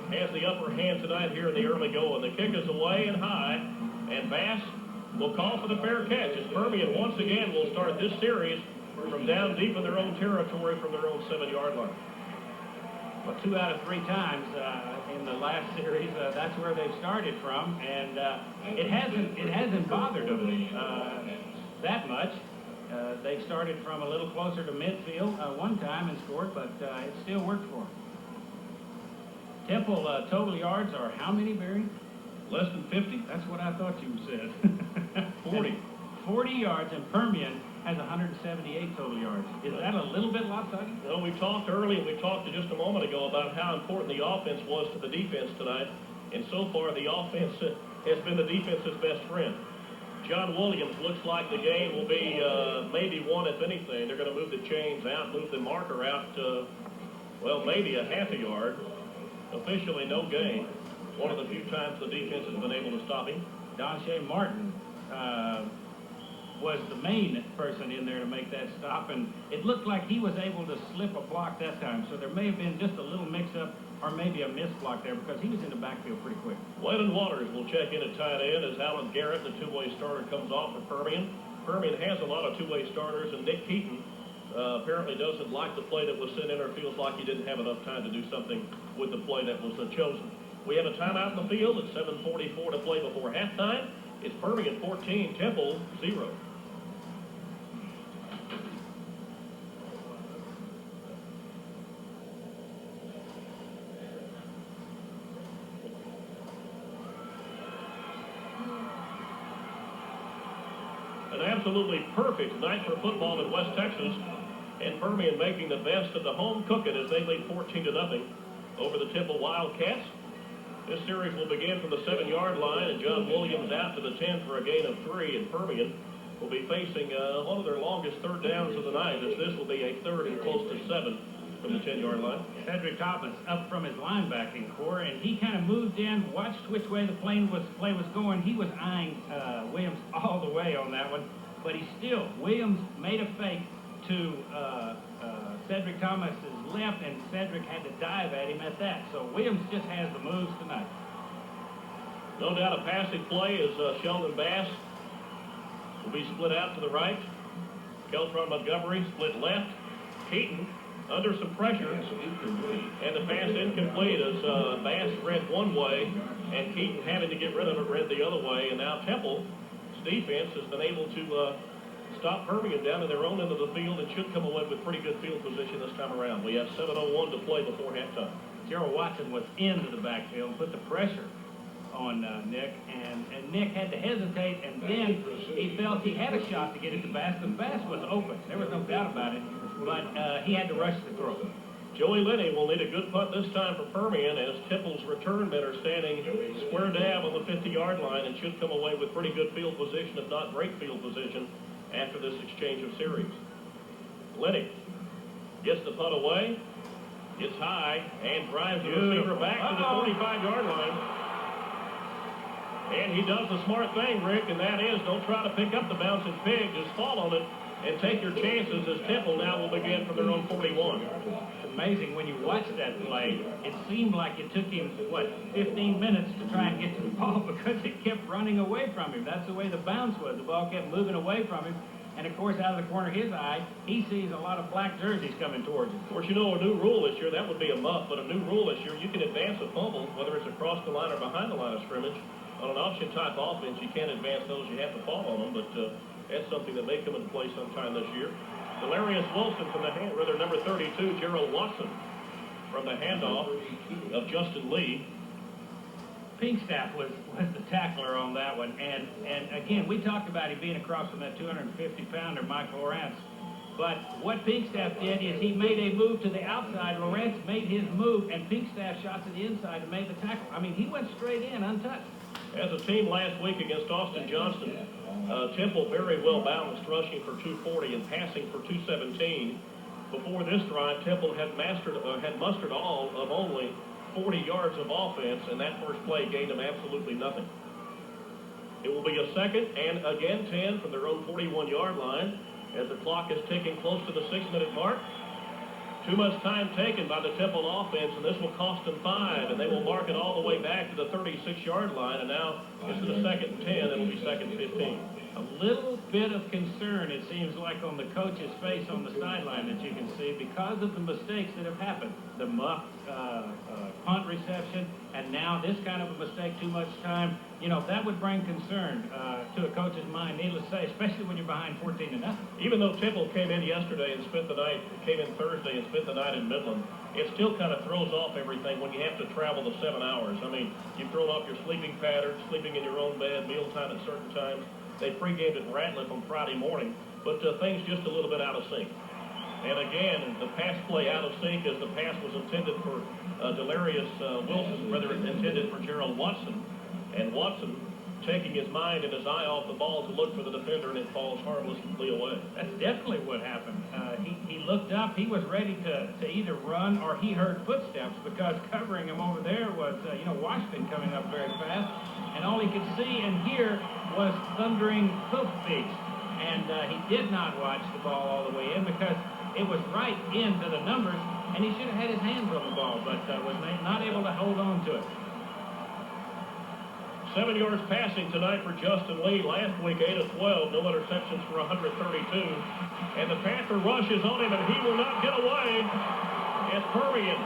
has the upper hand tonight here in the early going. The kick is away and high, and Bass will call for the fair catch as Permian once again will start this series from down deep in their own territory from their own 7-yard line. well, 2 out of 3 times in the last series. That's where they've started from, and it hasn't bothered them that much. They started from a little closer to midfield one time and scored, but it still worked for them. Temple total yards are how many, Barry? Less than 50? That's what I thought you said. 40. 40 yards, and Permian has 178 total yards. Is that a little bit lopsided? Well, we talked early, and we talked just a moment ago about how important the offense was to the defense tonight, and so far the offense has been the defense's best friend. John Williams looks like the game will be maybe one, if anything. They're going to move the chains out, move the marker out, well, maybe a half a yard. Officially no gain. One of the few times the defense has been able to stop him. Don Shea Martin was the main person in there to make that stop, and it looked like he was able to slip a block that time, so there may have been just a little mix-up or maybe a missed block there because he was in the backfield pretty quick. Waylon Waters will check in at tight end as Alan Garrett, the two-way starter, comes off for Permian. Permian has a lot of two-way starters, and Nick Keaton apparently doesn't like the play that was sent in or feels like he didn't have enough time to do something with the play that was chosen. We have a timeout in the field at 7:44 to play before halftime. It's Permian 14, Temple 0. An absolutely perfect night for football in West Texas, and Permian making the best of the home cooking as they lead 14-0 over the Temple Wildcats. This series will begin from the 7-yard line, and John Williams out to the 10 for a gain of 3, and Permian will be facing one of their longest third downs of the night, as this will be a third and close to 7 from the 10-yard line. Cedric Thomas up from his linebacking core, and he kind of moved in, watched which way the play was going. He was eyeing Williams all the way on that one, but Williams made a fake to Cedric Thomas's left, and Cedric had to dive at him at that. So Williams just has the moves tonight. No doubt a passing play is Sheldon Bass will be split out to the right. Keltron Montgomery split left. Keaton under some pressure, and the pass incomplete as Bass ran one way, and Keaton having to get rid of it ran the other way, and now Temple's defense has been able to stop Permian down in their own end of the field and should come away with pretty good field position this time around. We have 7:01 to play before halftime. Gerald Watson was into the backfield and put the pressure on Nick, and Nick had to hesitate, and then he felt he had a shot to get it to Bass, and Bass was open. There was no doubt about it, but he had to rush the throw. Joey Lenny will need a good punt this time for Permian as Temple's return men are standing square dab on the 50-yard line and should come away with pretty good field position, if not great field position, after this exchange of series. Lenny gets the punt away, gets high, and drives the receiver back to the 45-yard line. And he does the smart thing, Rick, and that is don't try to pick up the bouncing pig, just fall on it and take your chances as Temple now will begin from their own 41. It's amazing when you watch that play. It seemed like it took him, 15 minutes to try and get to the ball because it kept running away from him. That's the way the bounce was. The ball kept moving away from him. And, of course, out of the corner of his eye, he sees a lot of black jerseys coming towards him. Of course, a new rule this year, that would be a muff, but a new rule this year, you can advance a fumble, whether it's across the line or behind the line of scrimmage. On an option-type offense, you can't advance those. You have to fall on them, but that's something that may come into play sometime this year. Delarius Wilson from number 32, Gerald Watson from the handoff of Justin Lee. Pinkstaff was the tackler on that one, and again, we talked about him being across from that 250-pounder, Mike Lawrence. But what Pinkstaff did is he made a move to the outside. Lawrence made his move, and Pinkstaff shot to the inside and made the tackle. I mean, he went straight in, untouched. As a team last week against Austin Johnston, Temple very well balanced, rushing for 240 and passing for 217. Before this drive, Temple had mustered all of only 40 yards of offense, and that first play gained them absolutely nothing. It will be a second and again 10 from their own 41-yard line as the clock is ticking close to the 6-minute mark. Too much time taken by the Temple offense, and this will cost them 5, and they will mark it all the way back to the 36-yard line, and now instead of second and 10, it will be second and 15. A little bit of concern, it seems like, on the coach's face on the sideline that you can see because of the mistakes that have happened. The muff punt reception, and now this kind of a mistake too much time. You know, that would bring concern to a coach's mind, needless to say, especially when you're behind 14-0. Even though Temple came in yesterday and spent the night, came in Thursday and spent the night in Midland, it still kind of throws off everything when you have to travel the 7 hours. I mean, you've thrown off your sleeping pattern, sleeping in your own bed, mealtime at certain times. They pre-gamed at Ratliff on Friday morning, but things just a little bit out of sync. And again, the pass play out of sync as the pass was intended for Delarius Wilson, rather intended for Gerald Watson. And Watson taking his mind and his eye off the ball to look for the defender, and it falls harmlessly away. That's definitely what happened. He looked up. He was ready to either run or he heard footsteps because covering him over there was, Washington coming up very fast. And all he could see and hear was thundering hoofbeats. And he did not watch the ball all the way in because it was right into the numbers, and he should have had his hands on the ball, but was not able to hold on to it. 7 yards passing tonight for Justin Lee. Last week, 8 of 12. No interceptions for 132. And the Panther rushes on him, and he will not get away as Permian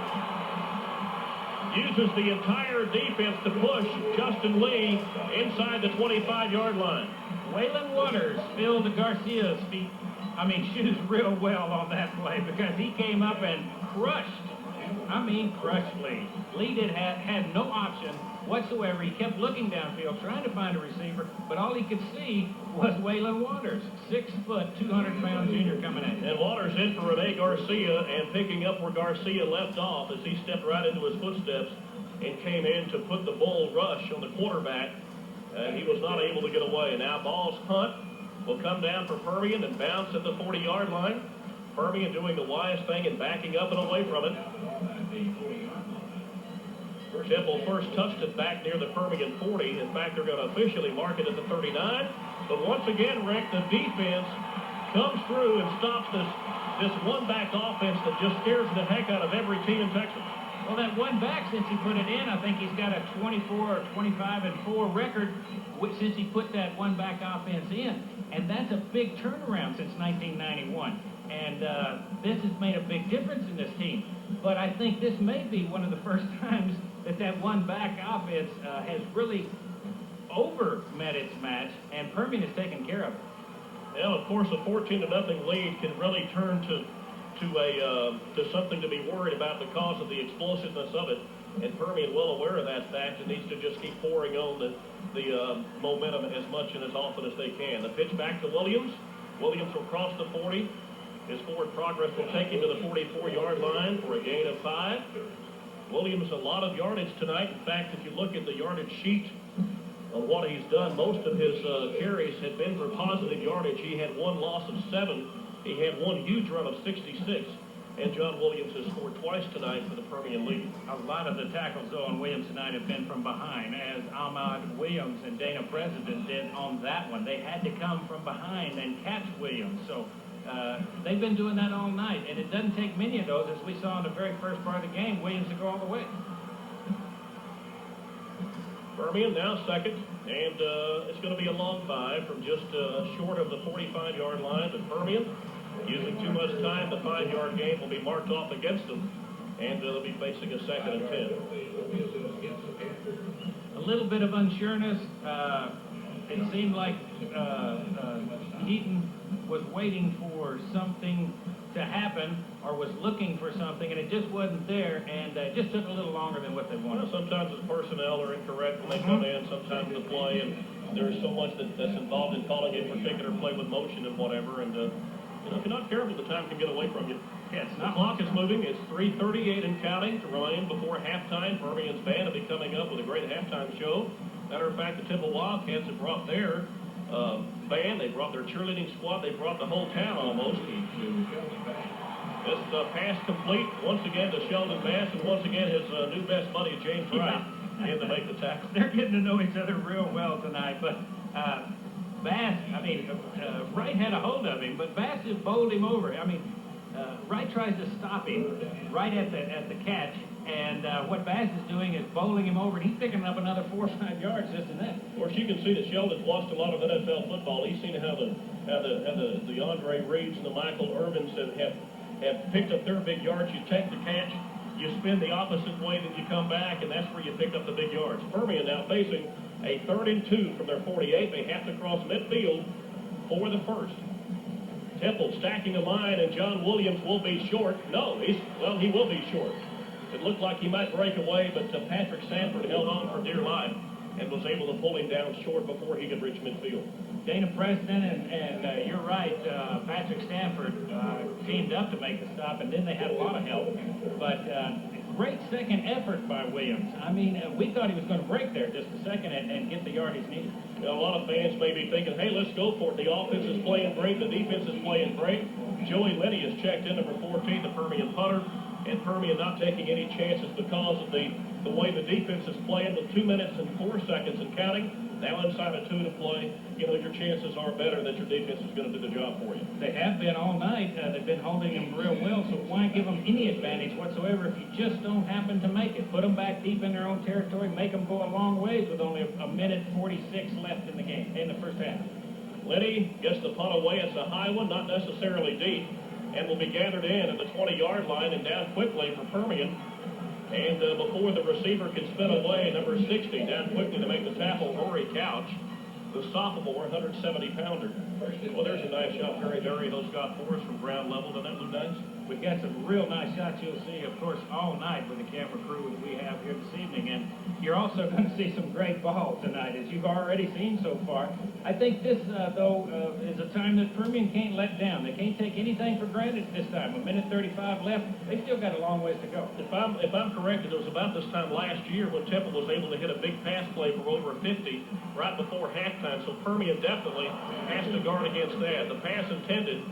uses the entire defense to push Justin Lee inside the 25-yard line. Waylon Waters filled Garcia's shoes real well on that play because he came up and crushed Lee. Lee had no option whatsoever. He kept looking downfield, trying to find a receiver, but all he could see was Waylon Waters, 6 foot, 200-pound junior coming in. And Waters in for Rene Garcia and picking up where Garcia left off as he stepped right into his footsteps and came in to put the bull rush on the quarterback. And he was not able to get away. And now Ball's punt will come down for Permian and bounce at the 40-yard line. Permian doing the wise thing and backing up and away from it. Temple first touched it back near the Permian 40. In fact, they're going to officially mark it at the 39. But once again, Rick, the defense comes through and stops this one-back offense that just scares the heck out of every team in Texas. Well, that one back, since he put it in, I think he's got a 24 or 25-4 record since he put that one back offense in. And that's a big turnaround since 1991. And this has made a big difference in this team. But I think this may be one of the first times that one back offense has really over-met its match, and Permian has taken care of it. Well, of course, a 14-0 lead can really turn to something to be worried about because of the explosiveness of it. And Permian, well aware of that fact, and needs to just keep pouring on the momentum as much and as often as they can. The pitch back to Williams. Williams will cross the 40. His forward progress will take him to the 44-yard line for a gain of 5. Williams, a lot of yardage tonight. In fact, if you look at the yardage sheet of what he's done, most of his carries had been for positive yardage. He had one loss of 7. He had one huge run of 66. And John Williams has scored twice tonight for the Permian League. A lot of the tackles, though, on Williams tonight have been from behind, as Ahmad Williams and Dana President did on that one. They had to come from behind and catch Williams. So they've been doing that all night, and it doesn't take many of those, as we saw in the very first part of the game, Williams to go all the way. Permian now second, and it's going to be a long 5 from just short of the 45-yard line. But Permian, using too much time, the 5-yard gain will be marked off against them, and they'll be facing a 2nd and 10. A little bit of unsureness. It seemed like Heaton was waiting for something to happen or was looking for something, and it just wasn't there, and it just took a little longer than what they wanted. Well, sometimes the personnel are incorrect when they come in, sometimes the play, and there's so much that's involved in calling a particular play with motion and whatever, and if you're not careful, the time can get away from you. Yeah, the clock is moving. It's 3:38 and counting to remain before halftime. Permian's band will be coming up with a great halftime show. Matter of fact, the Temple Wildcats have brought their band. They brought their cheerleading squad. They brought the whole town almost. This pass complete once again to Sheldon Bass, and once again his new best buddy James Wright in to make the tackle. They're getting to know each other real well tonight, but Bass, Wright had a hold of him, but Bass just bowled him over. Wright tries to stop him right at the catch, And what Bass is doing is bowling him over, and he's picking up another 4 or 5 yards just in that. Of course, you can see that Sheldon's watched a lot of NFL football. He's seen how the Andre Reeves and the Michael Irvins have picked up their big yards. You take the catch, you spin the opposite way, then you come back, and that's where you pick up the big yards. Permian now facing a 3rd and 2 from their 48. They have to cross midfield for the first. Temple stacking the line, and John Williams will be short. No, he will be short. It looked like he might break away, but Patrick Sanford held on for dear life and was able to pull him down short before he could reach midfield. Dana Preston, and you're right, Patrick Stanford teamed up to make the stop, and then they had a lot of help. But great second effort by Williams. I mean, we thought he was going to break there just a second and get the yardage needed. You know, a lot of fans may be thinking, hey, let's go for it. The offense is playing great. The defense is playing great. Joey Lenny has checked in, number 14, the Permian punter. And Permian not taking any chances because of the way the defense is playing with 2 minutes and 4 seconds and counting. Now inside of 2 to play, you know, your chances are better that your defense is going to do the job for you. They have been all night. They've been holding him real well, so why give them any advantage whatsoever if you just don't happen to make it? Put them back deep in their own territory, make them go a long ways with only a minute 46 left in the game, in the first half. Lenny gets the punt away. It's a high one, not necessarily deep, and will be gathered in at the 20-yard line and down quickly for Permian. And before the receiver can spin away, number 60 down quickly to make the tackle, Rory Couch, the sophomore, 170-pounder. Well, there's a nice shot, Perry those got for us from ground level. Doesn't that look nice? We've got some real nice shots you'll see, of course, all night with the camera crew that we have here this evening. And you're also going to see some great ball tonight, as you've already seen so far. I think this, though, is a time that Permian can't let down. They can't take anything for granted this time. A minute 35 left. They still got a long ways to go. If I'm correct, it was about this time last year when Temple was able to hit a big pass play for over 50 right before halftime. So Permian definitely has to guard against that. The pass intended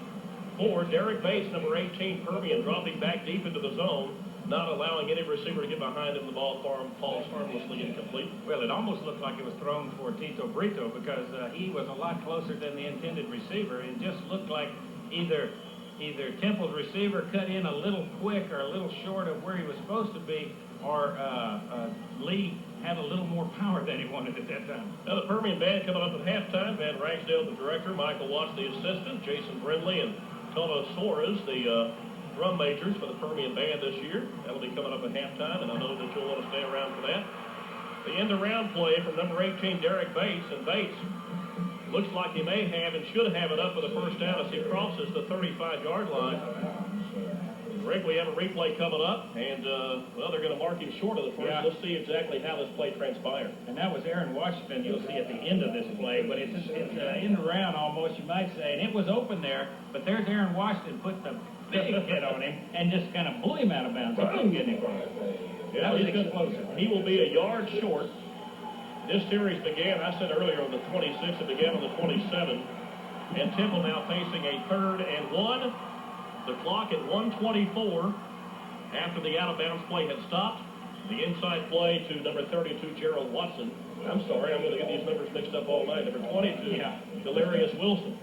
for Derek Bates, number 18, Permian, dropping back deep into the zone, not allowing any receiver to get behind him. The ball falls harmlessly incomplete. Well, it almost looked like it was thrown for Tito Brito because he was a lot closer than the intended receiver. It just looked like either Temple's receiver cut in a little quick or a little short of where he was supposed to be, or Lee had a little more power than he wanted at that time. Now the Permian band coming up at halftime. Van Ragsdale, the director, Michael Watts, the assistant, Jason Brindley, and Tono Soares, the drum majors for the Permian band this year. That'll be coming up at halftime, and I know that you'll want to stay around for that. The end-around play from number 18, Derek Bates, and Bates looks like he may have and should have it up for the first down as he crosses the 35-yard line. Rick, we have a replay coming up, and, well, they're going to mark him short of the first. Yeah. Let's see exactly how this play transpired. And that was Aaron Washington you'll see at the end of this play, but it's in the round almost, you might say, and it was open there, but there's Aaron Washington put the big hit on him and just kind of blew him out of bounds. He couldn't get him. Yeah, that was explosive. He will be a yard short. This series began, I said earlier, on the 26th. It began on the 27th. And Temple now facing a 3rd and 1. The clock at 1:24 after the out-of-bounds play had stopped. The inside play to number 32, Gerald Watson. I'm sorry, I'm going to get these numbers mixed up all night. Number 22, Delarius Wilson.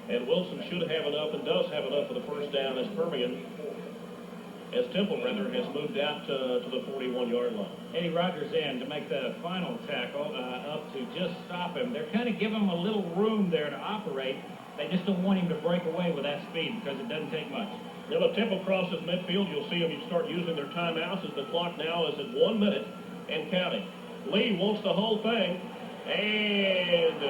And Wilson should have enough and does have enough for the first down as Temple has moved out to the 41-yard line. Eddie Rogers in to make the final tackle up to just stop him. They're kind of giving him a little room there to operate. They just don't want him to break away with that speed because it doesn't take much. Now, if Temple crosses midfield, you'll see them start using their timeouts as the clock now is at 1 minute and counting. Lee wants the whole thing, and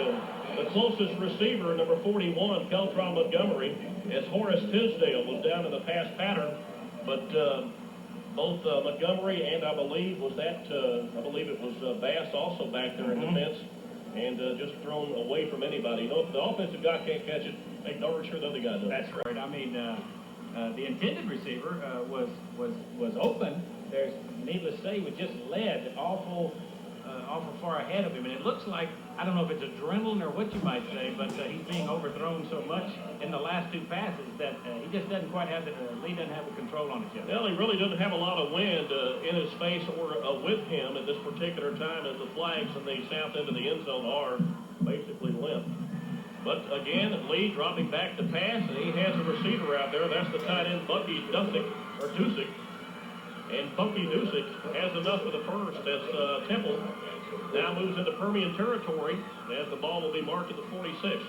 the closest receiver, number 41, Keltron Montgomery, as Horace Tisdale was down in the pass pattern, but both Montgomery and I believe it was Bass also back there in defense. And just thrown away from anybody. You know, if the offensive guy can't catch it, make no sure the other guy does. That's right. I mean, the intended receiver was open. There's, needless to say, was just led awful far ahead of him. And it looks like, I don't know if it's adrenaline or what you might say, but he's being overthrown so much in the last 2 passes that he just doesn't quite have Lee doesn't have the control on it yet. Well, he really doesn't have a lot of wind in his face or with him at this particular time as the flags in the south end of the end zone are basically limp. But again, Lee dropping back to pass, and he has a receiver out there. That's the tight end, Bucky Dusick. And Bucky Dusick has enough for the first as Temple now moves into Permian territory as the ball will be marked at the 46.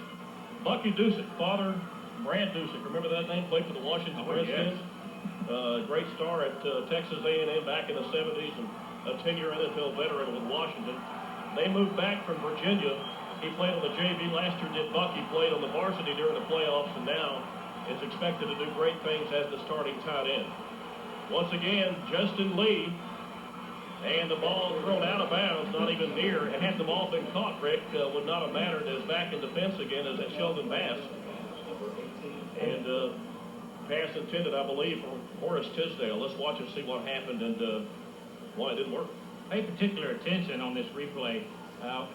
Bucky Dusick, father Brad Dusick, remember that name? Played for the Washington Redskins. Yes. Great star at Texas A&M back in the 70s and a 10-year NFL veteran with Washington. They moved back from Virginia. He played on the JV last year, did Bucky, played on the varsity during the playoffs, and now is expected to do great things as the starting tight end. Once again, Justin Lee, and the ball thrown out of bounds, not even near. And had the ball been caught, Rick, would not have mattered, as back in defense again as at Sheldon Bass. And pass intended, I believe, for Horace Tisdale. Let's watch and see what happened and why it didn't work. Pay particular attention on this replay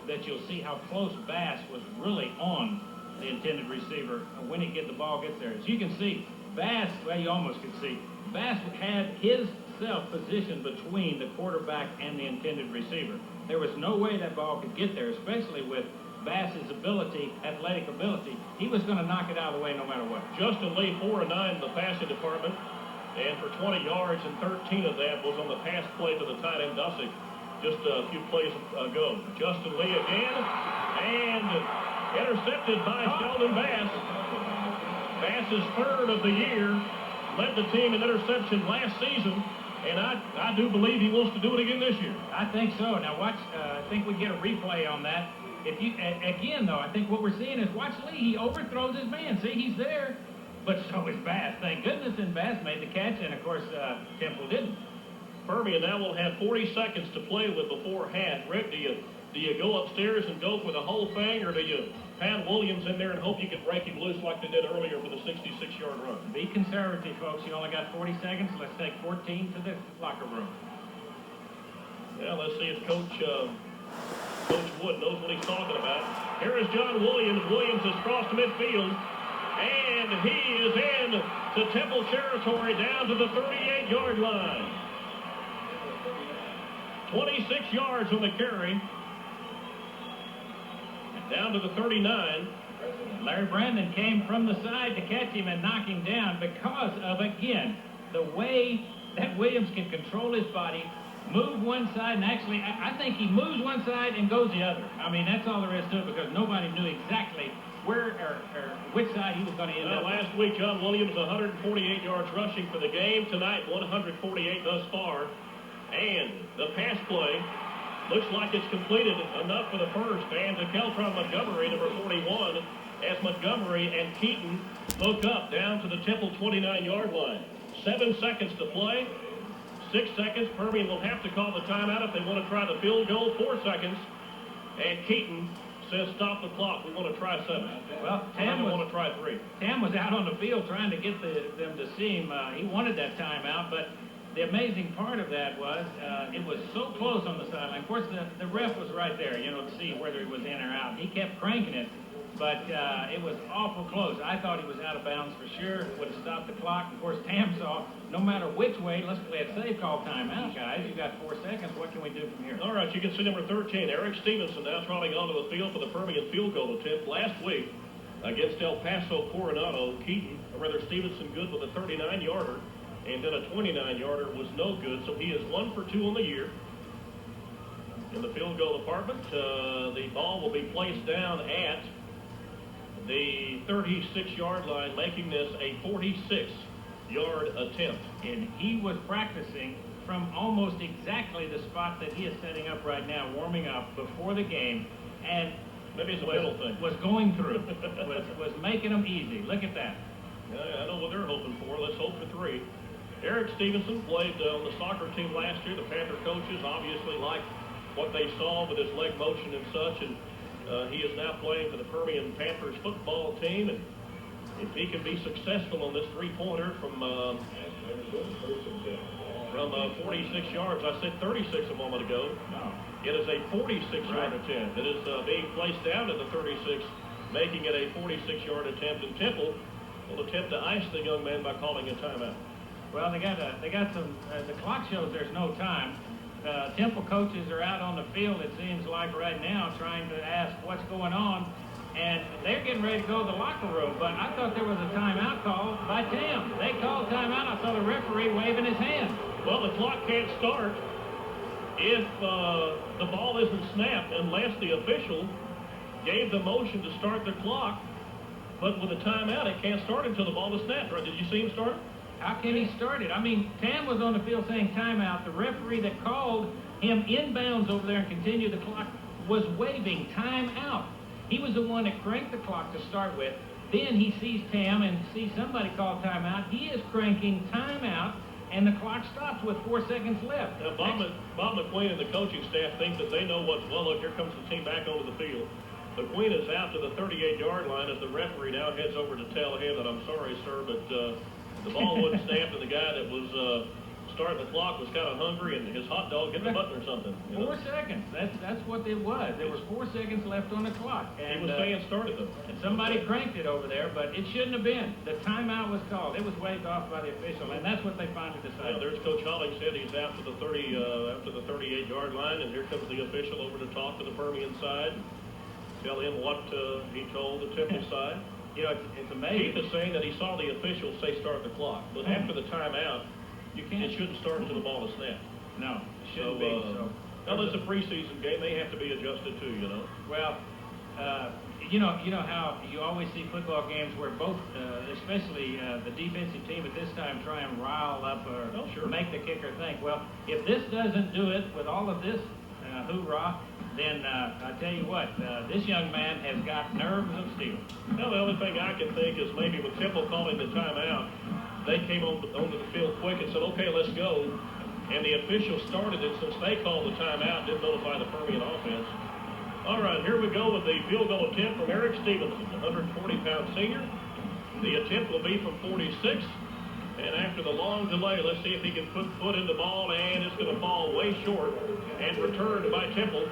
that you'll see how close Bass was really on the intended receiver when the ball gets there. As you can see, Bass, well, you almost could see, Bass had his self positioned between the quarterback and the intended receiver. There was no way that ball could get there, especially with Bass's ability, athletic ability. He was going to knock it out of the way no matter what. Justin Lee, 4 of 9 in the passing department, and for 20 yards, and 13 of that was on the pass play to the tight end Dusick just a few plays ago. Justin Lee again, and intercepted by Sheldon Bass. Bass's third of the year, led the team in interception last season, and I do believe he wants to do it again this year. I think so. Now watch, I think we get a replay on that. If you again though, I think what we're seeing is watch Lee. He overthrows his man. See, he's there, but so is Bass. Thank goodness, and Bass made the catch, and of course Temple didn't. Permian now will have 40 seconds to play with before half. Rick, do you go upstairs and go for the whole thing, or do you pound Williams in there and hope you can break him loose like they did earlier for the 66-yard run? Be conservative, folks. You only got 40 seconds. Let's take 14 to the locker room. Yeah, let's see if Coach Wood knows what he's talking about. Here is John Williams. Williams has crossed midfield, and he is in to Temple territory down to the 38-yard line. 26 yards on the carry. Down to the 39. Larry Brandon came from the side to catch him and knock him down because of, again, the way that Williams can control his body, move one side, and actually, I think he moves one side and goes the other. I mean, that's all there is to it because nobody knew exactly where or which side he was going to end up. Last week, John Williams, 148 yards rushing for the game. Tonight, 148 thus far. And the pass play looks like it's completed enough for the first. And to Keltron Montgomery, number 41, as Montgomery and Keaton look up down to the Temple 29-yard line. 7 seconds to play. 6 seconds. Permian will have to call the timeout if they want to try the field goal. 4 seconds. And Keaton says stop the clock. We want to try 7. Well, Tam want to try 3. Tam was out on the field trying to get them to see him. He wanted that timeout, but the amazing part of that was it was so close on the sideline. Of course, the ref was right there, to see whether he was in or out. He kept cranking it, but it was awful close. I thought he was out of bounds for sure. Would have stopped the clock. Of course, Tam saw no matter which way, let's play a safe call timeout, guys. You got 4 seconds. What can we do from here? All right, you can see number 13, Eric Stevenson, now trotting onto the field for the Permian field goal attempt. Last week against El Paso Coronado, Stevenson good with a 39-yarder. And then a 29-yarder was no good, so he is 1 for 2 on the year. In the field goal department, the ball will be placed down at the 36-yard line, making this a 46-yard attempt. And he was practicing from almost exactly the spot that he is setting up right now, warming up before the game, and maybe it's a mental thing. Was going through, was making them easy. Look at that. Yeah, I know what they're hoping for. Let's hope for 3. Eric Stevenson played on the soccer team last year. The Panther coaches obviously liked what they saw with his leg motion and such, and he is now playing for the Permian Panthers football team. And if he can be successful on this three-pointer from 46 yards, I said 36 a moment ago. It is a 46-yard attempt. It is being placed down at the 36, making it a 46-yard attempt. And Temple will attempt to ice the young man by calling a timeout. Well, they got some. The clock shows there's no time. Temple coaches are out on the field, it seems like right now, trying to ask what's going on, and they're getting ready to go to the locker room. But I thought there was a timeout call by Tam. They called timeout. I saw the referee waving his hand. Well, the clock can't start if the ball isn't snapped unless the official gave the motion to start the clock. But with a timeout, it can't start until the ball is snapped. Right? Did you see him start it? How can he start it? I mean, Tam was on the field saying timeout. The referee that called him inbounds over there and continued the clock was waving timeout. He was the one that cranked the clock to start with. Then he sees Tam and sees somebody call timeout. He is cranking timeout, and the clock stops with 4 seconds left. Now, Bob McQueen and the coaching staff think that they know what's, well, look, here comes the team back onto the field. McQueen is out to the 38-yard line as the referee now heads over to tell him that, I'm sorry, sir, but the ball wasn't snapped, and the guy that was starting the clock was kind of hungry, and his hot dog hit the button or something. 4 seconds. That's what it was. There was 4 seconds left on the clock. And, he was saying started them. And somebody cranked it over there, but it shouldn't have been. The timeout was called. It was waved off by the official, and that's what they finally decided. Well, there's Coach Holling said he's out to the 38-yard line, and here comes the official over to talk to the Permian side, tell him what he told the Temple side. You know, it's amazing. Keith is saying that he saw the official say start the clock, but after the timeout, it shouldn't start until the ball is snapped. No, it shouldn't be. So. Now, it's a preseason game. They have to be adjusted too, you know. Well, you know how you always see football games where both, especially the defensive team at this time, try and rile up or make the kicker think. Well, if this doesn't do it with all of this hoorah, then I tell you what, this young man has got nerves of steel. Well, the only thing I can think is maybe with Temple calling the timeout, they came onto the field quick and said, okay, let's go. And the official started it since they called the timeout, didn't notify the Permian offense. All right, here we go with the field goal attempt from Eric Stevenson, 140-pound senior. The attempt will be from 46. And after the long delay, let's see if he can put foot in the ball, and it's going to fall way short and returned by Temple.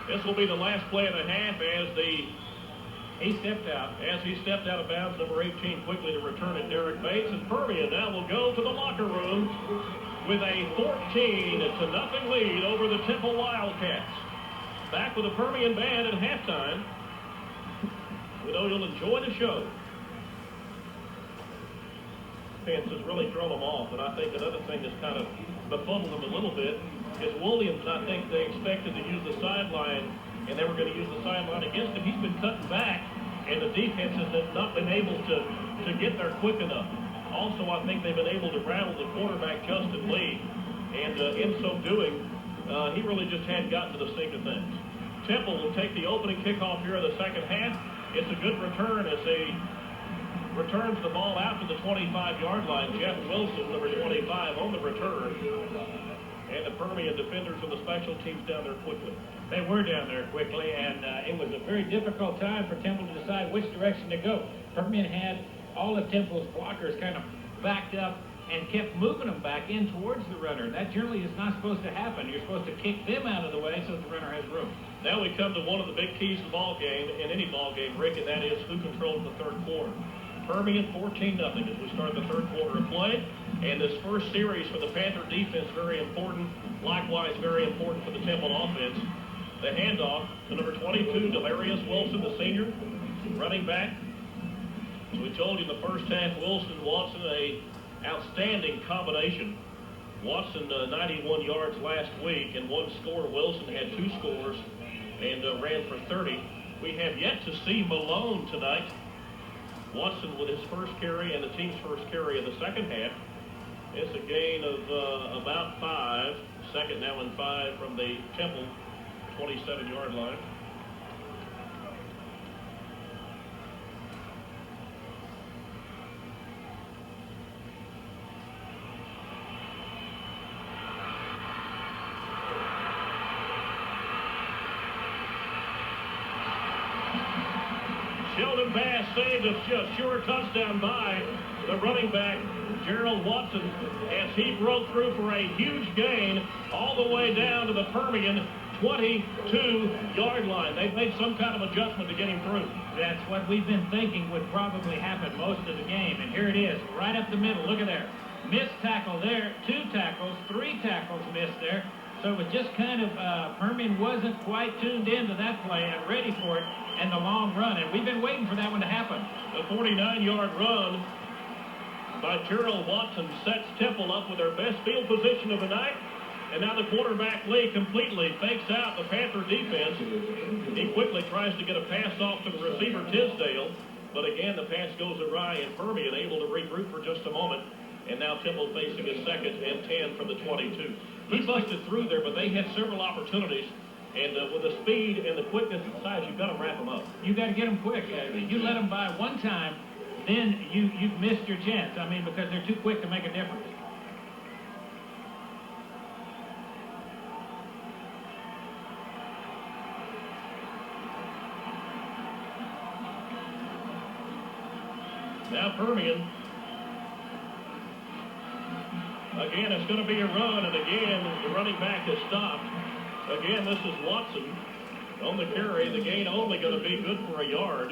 This will be the last play of the half as he stepped out of bounds. Number 18 quickly to return it, Derek Bates. And Permian now will go to the locker room with a 14-0 lead over the Temple Wildcats. Back with the Permian band at halftime. We know you'll enjoy the show. Defense has really thrown them off, and I think another thing that's kind of befuddled them a little bit is Williams. I think they expected to use the sideline, and they were going to use the sideline against him. He's been cutting back, and the defense has not been able to get there quick enough. Also, I think they've been able to rattle the quarterback, Justin Lee, and in so doing, he really just hadn't gotten to the swing of things. Temple will take the opening kickoff here in the second half. It's a good return as they returns the ball out to the 25-yard line. Jeff Wilson, number 25, on the return. And the Permian defenders and the special teams down there quickly. They were down there quickly, and it was a very difficult time for Temple to decide which direction to go. Permian had all of Temple's blockers kind of backed up and kept moving them back in towards the runner. That generally is not supposed to happen. You're supposed to kick them out of the way so that the runner has room. Now we come to one of the big keys to the ball game, in any ball game, Rick, and that is who controls the third quarter. Permian 14-0 as we start the third quarter of play. And this first series for the Panther defense, very important. Likewise, very important for the Temple offense. The handoff to number 22, Delarius Wilson, the senior, running back. As we told you in the first half, Wilson, Watson, a outstanding combination. Watson 91 yards last week and one score. Wilson had two scores and ran for 30. We have yet to see Malone tonight. Watson with his first carry and the team's first carry in the second half. It's a gain of about 5. Second now and 5 from the Temple 27-yard line. Sheldon Bass saved a sure touchdown by the running back, Gerald Watson, as he broke through for a huge gain all the way down to the Permian 22-yard line. They've made some kind of adjustment to get him through. That's what we've been thinking would probably happen most of the game. And here it is, right up the middle. Look at there. Missed tackle there, 2 tackles, 3 tackles missed there. So it was just kind of, Permian wasn't quite tuned into that play and ready for it, and the long run. And we've been waiting for that one to happen. The 49-yard run by Gerald Watson sets Temple up with their best field position of the night. And now the quarterback Lee completely fakes out the Panther defense. He quickly tries to get a pass off to the receiver Tisdale. But again, the pass goes awry, and Permian able to regroup for just a moment. And now Temple facing a 2nd and 10 from the 22. He busted through there, but they had several opportunities. And with the speed and the quickness and size, you've got to wrap them up. You've got to get them quick. You let them by one time, then you've missed your chance. I mean, because they're too quick to make a difference. Now Permian. Again, it's going to be a run, and again, the running back is stopped. Again, this is Watson on the carry. The gain only going to be good for a yard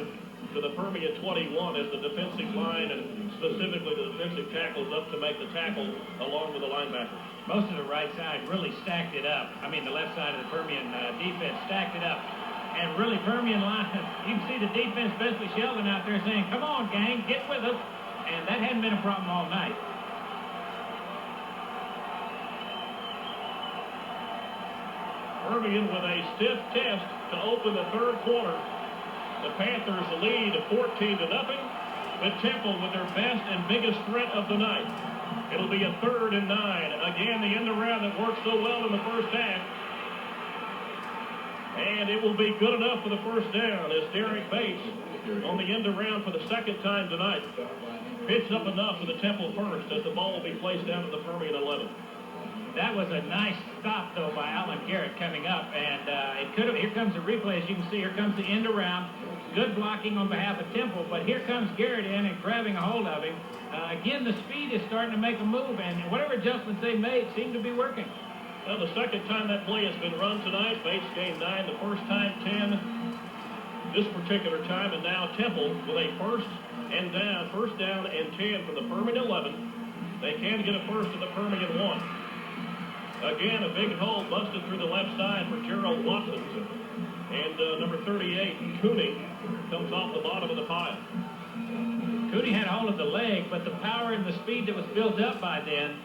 to the Permian 21 as the defensive line and specifically the defensive tackles up to make the tackle along with the linebacker. Most of the right side really stacked it up. I mean, the left side of the Permian defense stacked it up. And really, Permian line, you can see the defense, especially Sheldon out there saying, come on, gang, get with us. And that hadn't been a problem all night. Permian with a stiff test to open the third quarter. The Panthers lead 14-0, but Temple with their best and biggest threat of the night. It'll be a 3rd and 9. Again, the end around that worked so well in the first half. And it will be good enough for the first down as Derek Bates on the end around for the 2nd time tonight. Pitched up enough for the Temple first as the ball will be placed down at the Permian 11. That was a nice stop, though, by Alan Garrett coming up. And it could have. Here comes the replay. As you can see, here comes the end around. Good blocking on behalf of Temple. But here comes Garrett in and grabbing a hold of him. Again, the speed is starting to make a move. And whatever adjustments they made seem to be working. Well, the 2nd time that play has been run tonight. Bates gained 9. The first time, 10. This particular time. And now Temple with a first down and 10 from the Permian 11. They can get a first to the Permian 1. Again, a big hole busted through the left side for Gerald Watson. And number 38, Cooney, comes off the bottom of the pile. Cooney had a hold of the leg, but the power and the speed that was built up by then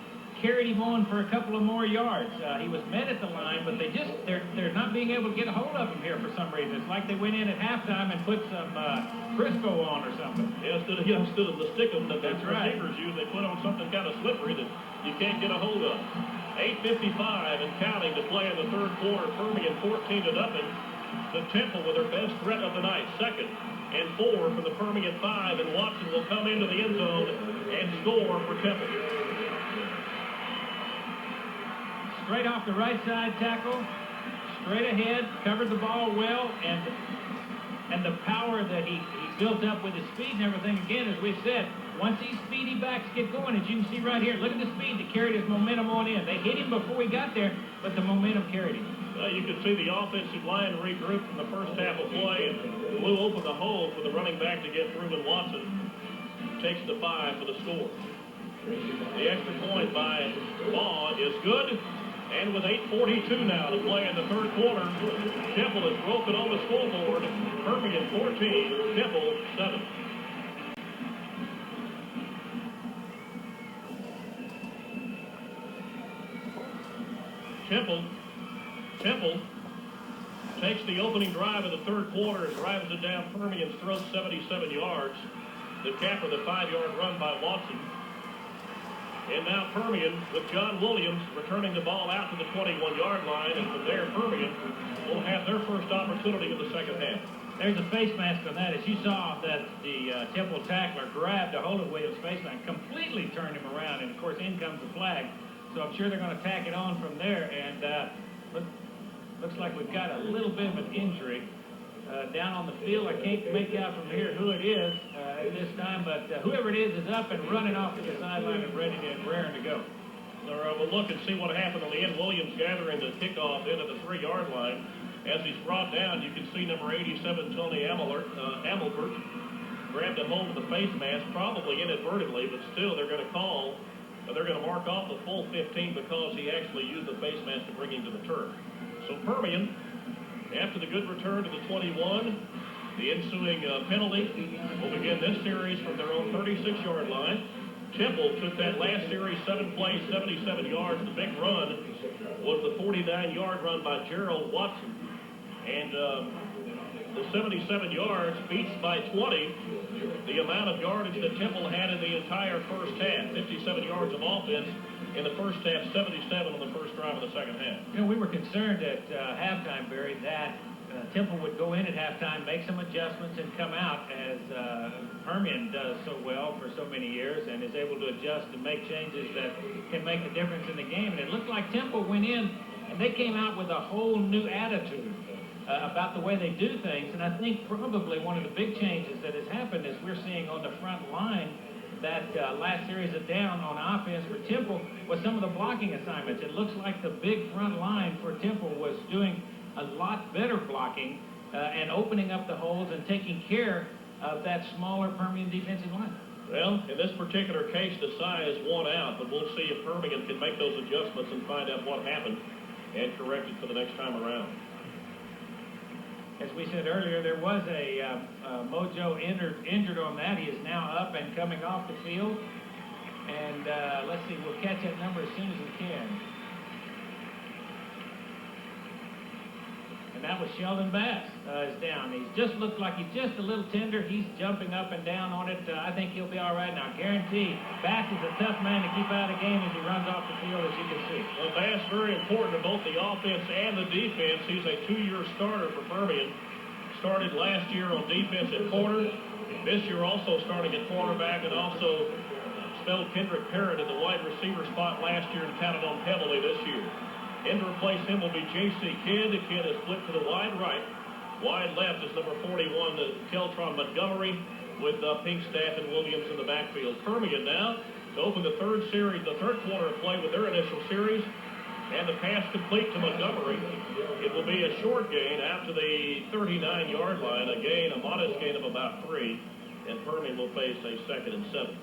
carried him on for a couple of more yards. He was met at the line, but they're not being able to get a hold of him here for some reason. It's like they went in at halftime and put some Crisco on or something. Yeah, instead of the stickum that the receivers use, they put on something kind of slippery that you can't get a hold of. 8:55 and counting to play in the third quarter. Permian 14-0. The Temple with their best threat of the night. 2nd and 4 from the Permian 5, and Watson will come into the end zone and score for Temple. Straight off the right side tackle, straight ahead, covered the ball well, and the power that he built up with his speed and everything. Again, as we said, once these speedy backs get going, as you can see right here, look at the speed that carried his momentum on in. They hit him before he got there, but the momentum carried him. You can see the offensive line regrouped from the first half of play and blew open the hole for the running back to get through, and Watson takes the 5 for the score. The extra point by Vaughn is good. And with 8:42 now to play in the third quarter, Temple has broken on the scoreboard. Permian 14, Temple 7. Temple takes the opening drive of the third quarter and drives it down Permian's throat 77 yards. The capper, the 5-yard run by Watson. And now Permian with John Williams returning the ball out to the 21-yard line. And from there, Permian will have their first opportunity in the second half. There's a face mask on that. As you saw that the Temple tackler grabbed a hold of Williams' face mask, completely turned him around. And, of course, in comes the flag. So I'm sure they're going to tack it on from there. And looks like we've got a little bit of an injury. Down on the field, I can't make out from here who it is at this time, but whoever it is up and running off to the sideline and ready and raring to go. All right, we'll look and see what happened on the end. Williams gathering the kickoff into the 3-yard line. As he's brought down, you can see number 87, Tony Amelbert, grabbed a hold of the face mask, probably inadvertently, but still they're going to call, they're going to mark off the full 15 because he actually used the face mask to bring him to the turf. So Permian, after the good return to the 21, the ensuing penalty will begin this series from their own 36-yard line. Temple took that last series, 7 plays, 77 yards. The big run was the 49-yard run by Gerald Watson. And the 77 yards beats by 20 the amount of yardage that Temple had in the entire first half. 57 yards of offense in the first half, 77 on the first drive of the second half. You know, we were concerned at halftime, Barry, that Temple would go in at halftime, make some adjustments, and come out as Permian does so well for so many years and is able to adjust and make changes that can make the difference in the game. And it looked like Temple went in and they came out with a whole new attitude about the way they do things. And I think probably one of the big changes that has happened is we're seeing on the front line that last series of down on offense for Temple was some of the blocking assignments. It looks like the big front line for Temple was doing a lot better blocking and opening up the holes and taking care of that smaller Permian defensive line. Well, in this particular case, the size won out, but we'll see if Permian can make those adjustments and find out what happened and correct it for the next time around. As we said earlier, there was a Mojo injured on that. He is now up and coming off the field. And let's see, we'll catch that number as soon as we can. And that was Sheldon Bass is down. He's just looked like he's just a little tender. He's jumping up and down on it. I think he'll be all right now. Guarantee. Bass is a tough man to keep out of the game as he runs off the field, as you can see. Well, Bass very important to both the offense and the defense. He's a 2-year starter for Permian. Started last year on defense at corner. This year also starting at cornerback, and also spelled Kendrick Parrott in the wide receiver spot last year and counted on heavily this year. In to replace him will be J.C. Kidd. The Kidd is split to the wide right. Wide left is number 41, Keltron Montgomery, with Pinkstaff and Williams in the backfield. Permian now to open the third quarter of play with their initial series. And the pass complete to Montgomery. It will be a short gain out to the 39-yard line. A modest gain of about 3. And Permian will face a 2nd and 7.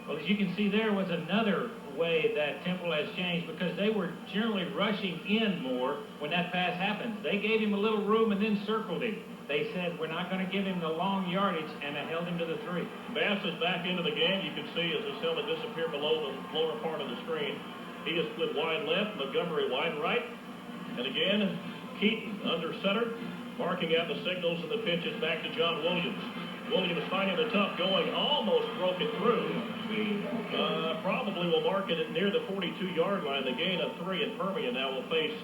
Well, as you can see, there was another way that Temple has changed because they were generally rushing in more when that pass happens. They gave him a little room and then circled him. They said, we're not going to give him the long yardage, and it held him to the 3. Bass is back into the game. You can see as his helmet disappeared below the lower part of the screen. He is split wide left, Montgomery wide right. And again, Keaton under center, marking out the signals and the pitches back to John Williams. Williams finding the tough going, almost broke it through. Probably will mark it at near the 42-yard line. The gain of 3, and Permian now will face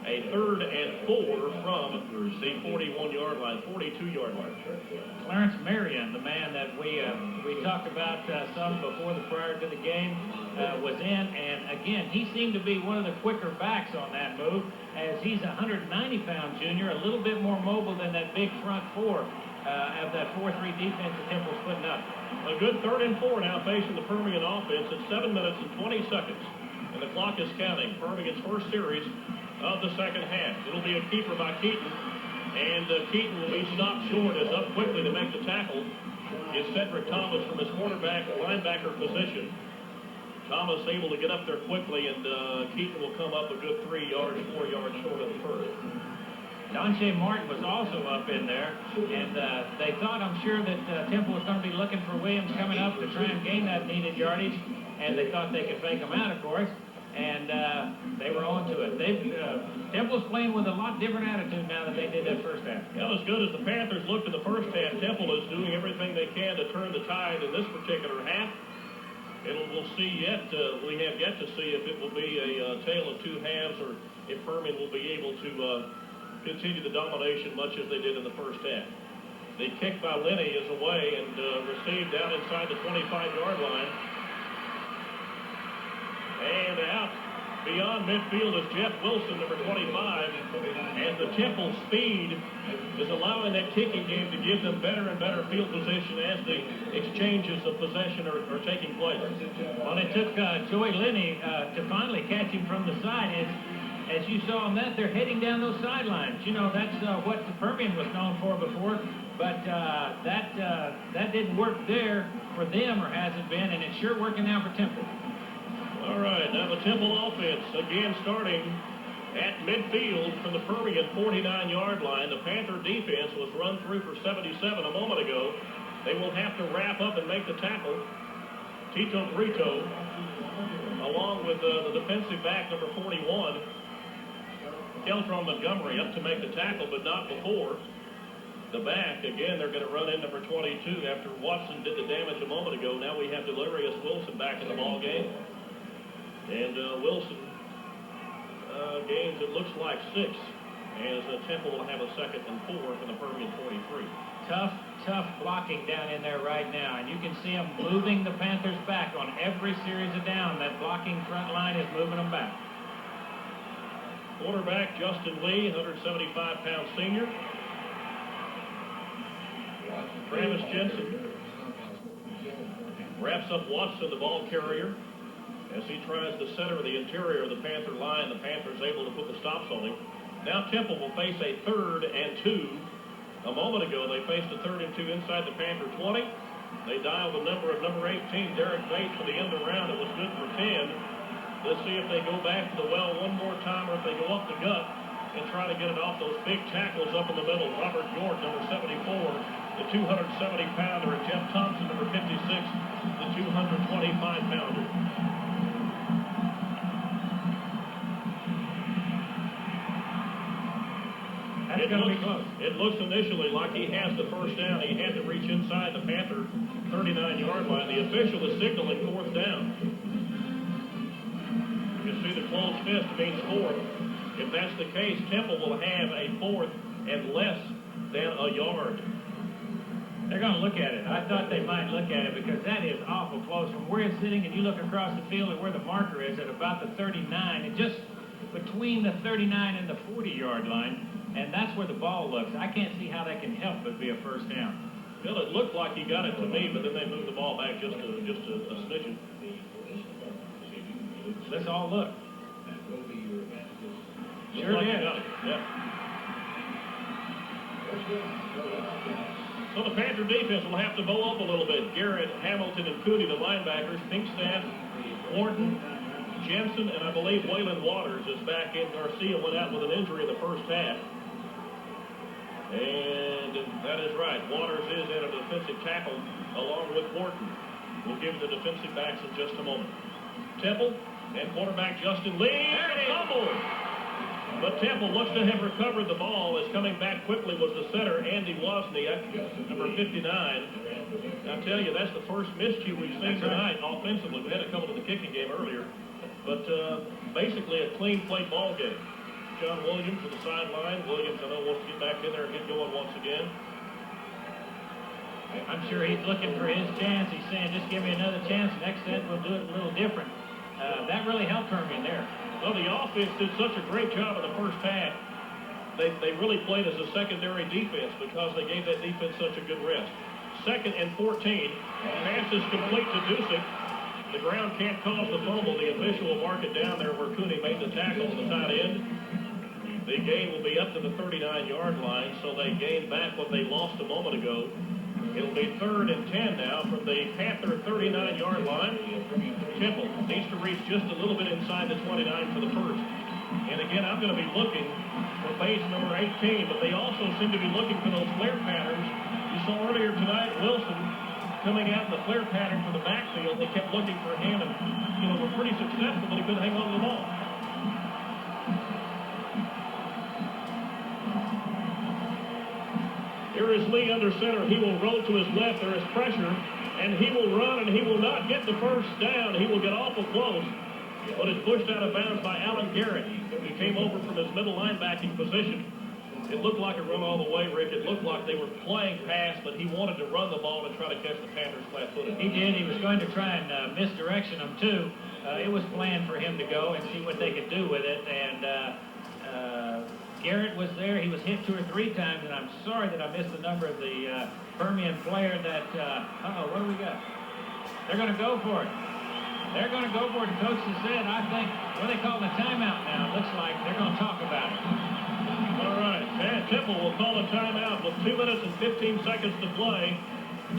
a 3rd and 4 from the 41-yard line, 42-yard line. Clarence Marion, the man that we talked about some before prior to the game, was in, and again, he seemed to be one of the quicker backs on that move, as he's a 190-pound junior, a little bit more mobile than that big front 4 of that 4-3 defense that Temple's putting up. A good 3rd and 4 now facing the Permian offense at 7 minutes and 20 seconds, and the clock is counting. Permian's first series of the second half. It'll be a keeper by Keaton, and Keaton will be stopped short as up quickly to make the tackle is Cedric Thomas from his linebacker position. Thomas able to get up there quickly, and Keaton will come up a good 4 yards short of the first. Donche Martin was also up in there, and they thought, I'm sure, that Temple was going to be looking for Williams coming up to try and gain that needed yardage, and they thought they could fake him out, of course, and they were on to it. Temple's playing with a lot different attitude now than they did that first half. Well, as good as the Panthers looked in the first half, Temple is doing everything they can to turn the tide in this particular half. We'll see yet. We have yet to see if it will be a tale of 2 halves or if Permian will be able to continue the domination much as they did in the first half. The kick by Lenny is away and received down inside the 25-yard line. And out beyond midfield is Jeff Wilson, number 25. And the Temple speed is allowing that kicking game to give them better and better field position as the exchanges of possession are taking place. Well, it took Joey Lenny to finally catch him from the side. As you saw on that, they're heading down those sidelines. You know, that's what the Permian was known for before, but that didn't work there for them, or hasn't been, and it's sure working now for Temple. All right, now the Temple offense again starting at midfield from the Permian 49-yard line. The Panther defense was run through for 77 a moment ago. They will have to wrap up and make the tackle. Tito Brito, along with the defensive back, number 41, Keltron Montgomery, up to make the tackle, but not before. The back, again, they're going to run in number 22 after Watson did the damage a moment ago. Now we have Delirious Wilson back in the ball game. And Wilson gains, it looks like 6, as Temple will have a 2nd and 4 from the Permian 43. Tough blocking down in there right now. And you can see them moving the Panthers back on every series of down. That blocking front line is moving them back. Quarterback Justin Lee, 175-pound senior. Travis Jensen wraps up Watson, the ball carrier, as he tries to center the interior of the Panther line. The Panthers able to put the stops on him. Now Temple will face a 3rd and 2. A moment ago, they faced a 3rd and 2 inside the Panther 20. They dialed the number of number 18, Derek Bates, for the end around. It was good for 10. Let's see if they go back to the well one more time, or if they go up the gut and try to get it off those big tackles up in the middle. Robert York, number 74. The 270-pounder, and Jeff Thompson, number 56, the 225-pounder. It looks initially like he has the first down. He had to reach inside the Panther 39-yard line. The official is signaling 4th down. You can see the closed fist means 4th. If that's the case, Temple will have a 4th and less than a yard. They're going to look at it. I thought they might look at it because that is awful close. From where it's sitting and you look across the field at where the marker is at about the 39, and just between the 39 and the 40-yard line, and that's where the ball looks. I can't see how that can help but be a first down. Well, it looked like he got it to me, but then they moved the ball back just a smidgen. Let's all look. Sure like did. Yeah. So the Panther defense will have to bow up a little bit. Garrett, Hamilton, and Cooney, the linebackers. Pinkstaff, Wharton, Jensen, and I believe Waylon Waters is back in. Garcia went out with an injury in the first half. And that is right. Waters is in a defensive tackle along with Wharton. We'll give the defensive backs in just a moment. Temple and quarterback Justin Lee. Fumble. But Temple looks to have recovered the ball. As coming back quickly was the center, Andy Wozniak, number 59. I tell you, that's the first miscue we've seen tonight offensively. We had a couple in the kicking game earlier. But basically a clean play ball game. John Williams to the sideline. Williams, I know, wants to get back in there and get going once again. I'm sure he's looking for his chance. He's saying, just give me another chance. Next set, we'll do it a little different. That really helped Permian there. Well, the offense did such a great job in the first half. They really played as a secondary defense because they gave that defense such a good rest. 2nd and 14. Pass is complete to Dusick. The ground can't cause the fumble. The official will mark it down there where Cooney made the tackle on the tight end. The gain will be up to the 39-yard line, so they gained back what they lost a moment ago. It'll be 3rd and 10 now from the Panther 39-yard line. Temple needs to reach just a little bit inside the 29 for the first. And again, I'm going to be looking for base number 18, but they also seem to be looking for those flare patterns. You saw earlier tonight Wilson coming out in the flare pattern for the backfield. They kept looking for him and, were pretty successful, but he couldn't hang on to the ball. Here is Lee under center. He will roll to his left. There is pressure, and he will run, and he will not get the first down. He will get awful close, but is pushed out of bounds by Alan Garrett. He came over from his middle linebacking position. It looked like a run all the way, Rick. It looked like they were playing pass, but he wanted to run the ball and try to catch the Panthers flat-footed. He did. He was going to try and misdirection them, too. It was planned for him to go and see what they could do with it, and Garrett was there. He was hit 2 or 3 times, and I'm sorry that I missed the number of the Permian player that, what do we got? They're going to go for it. They're going to go for it. The coach has said, I think, they call it a timeout now. It looks like they're going to talk about it. All right. Temple will call a timeout with 2 minutes and 15 seconds to play.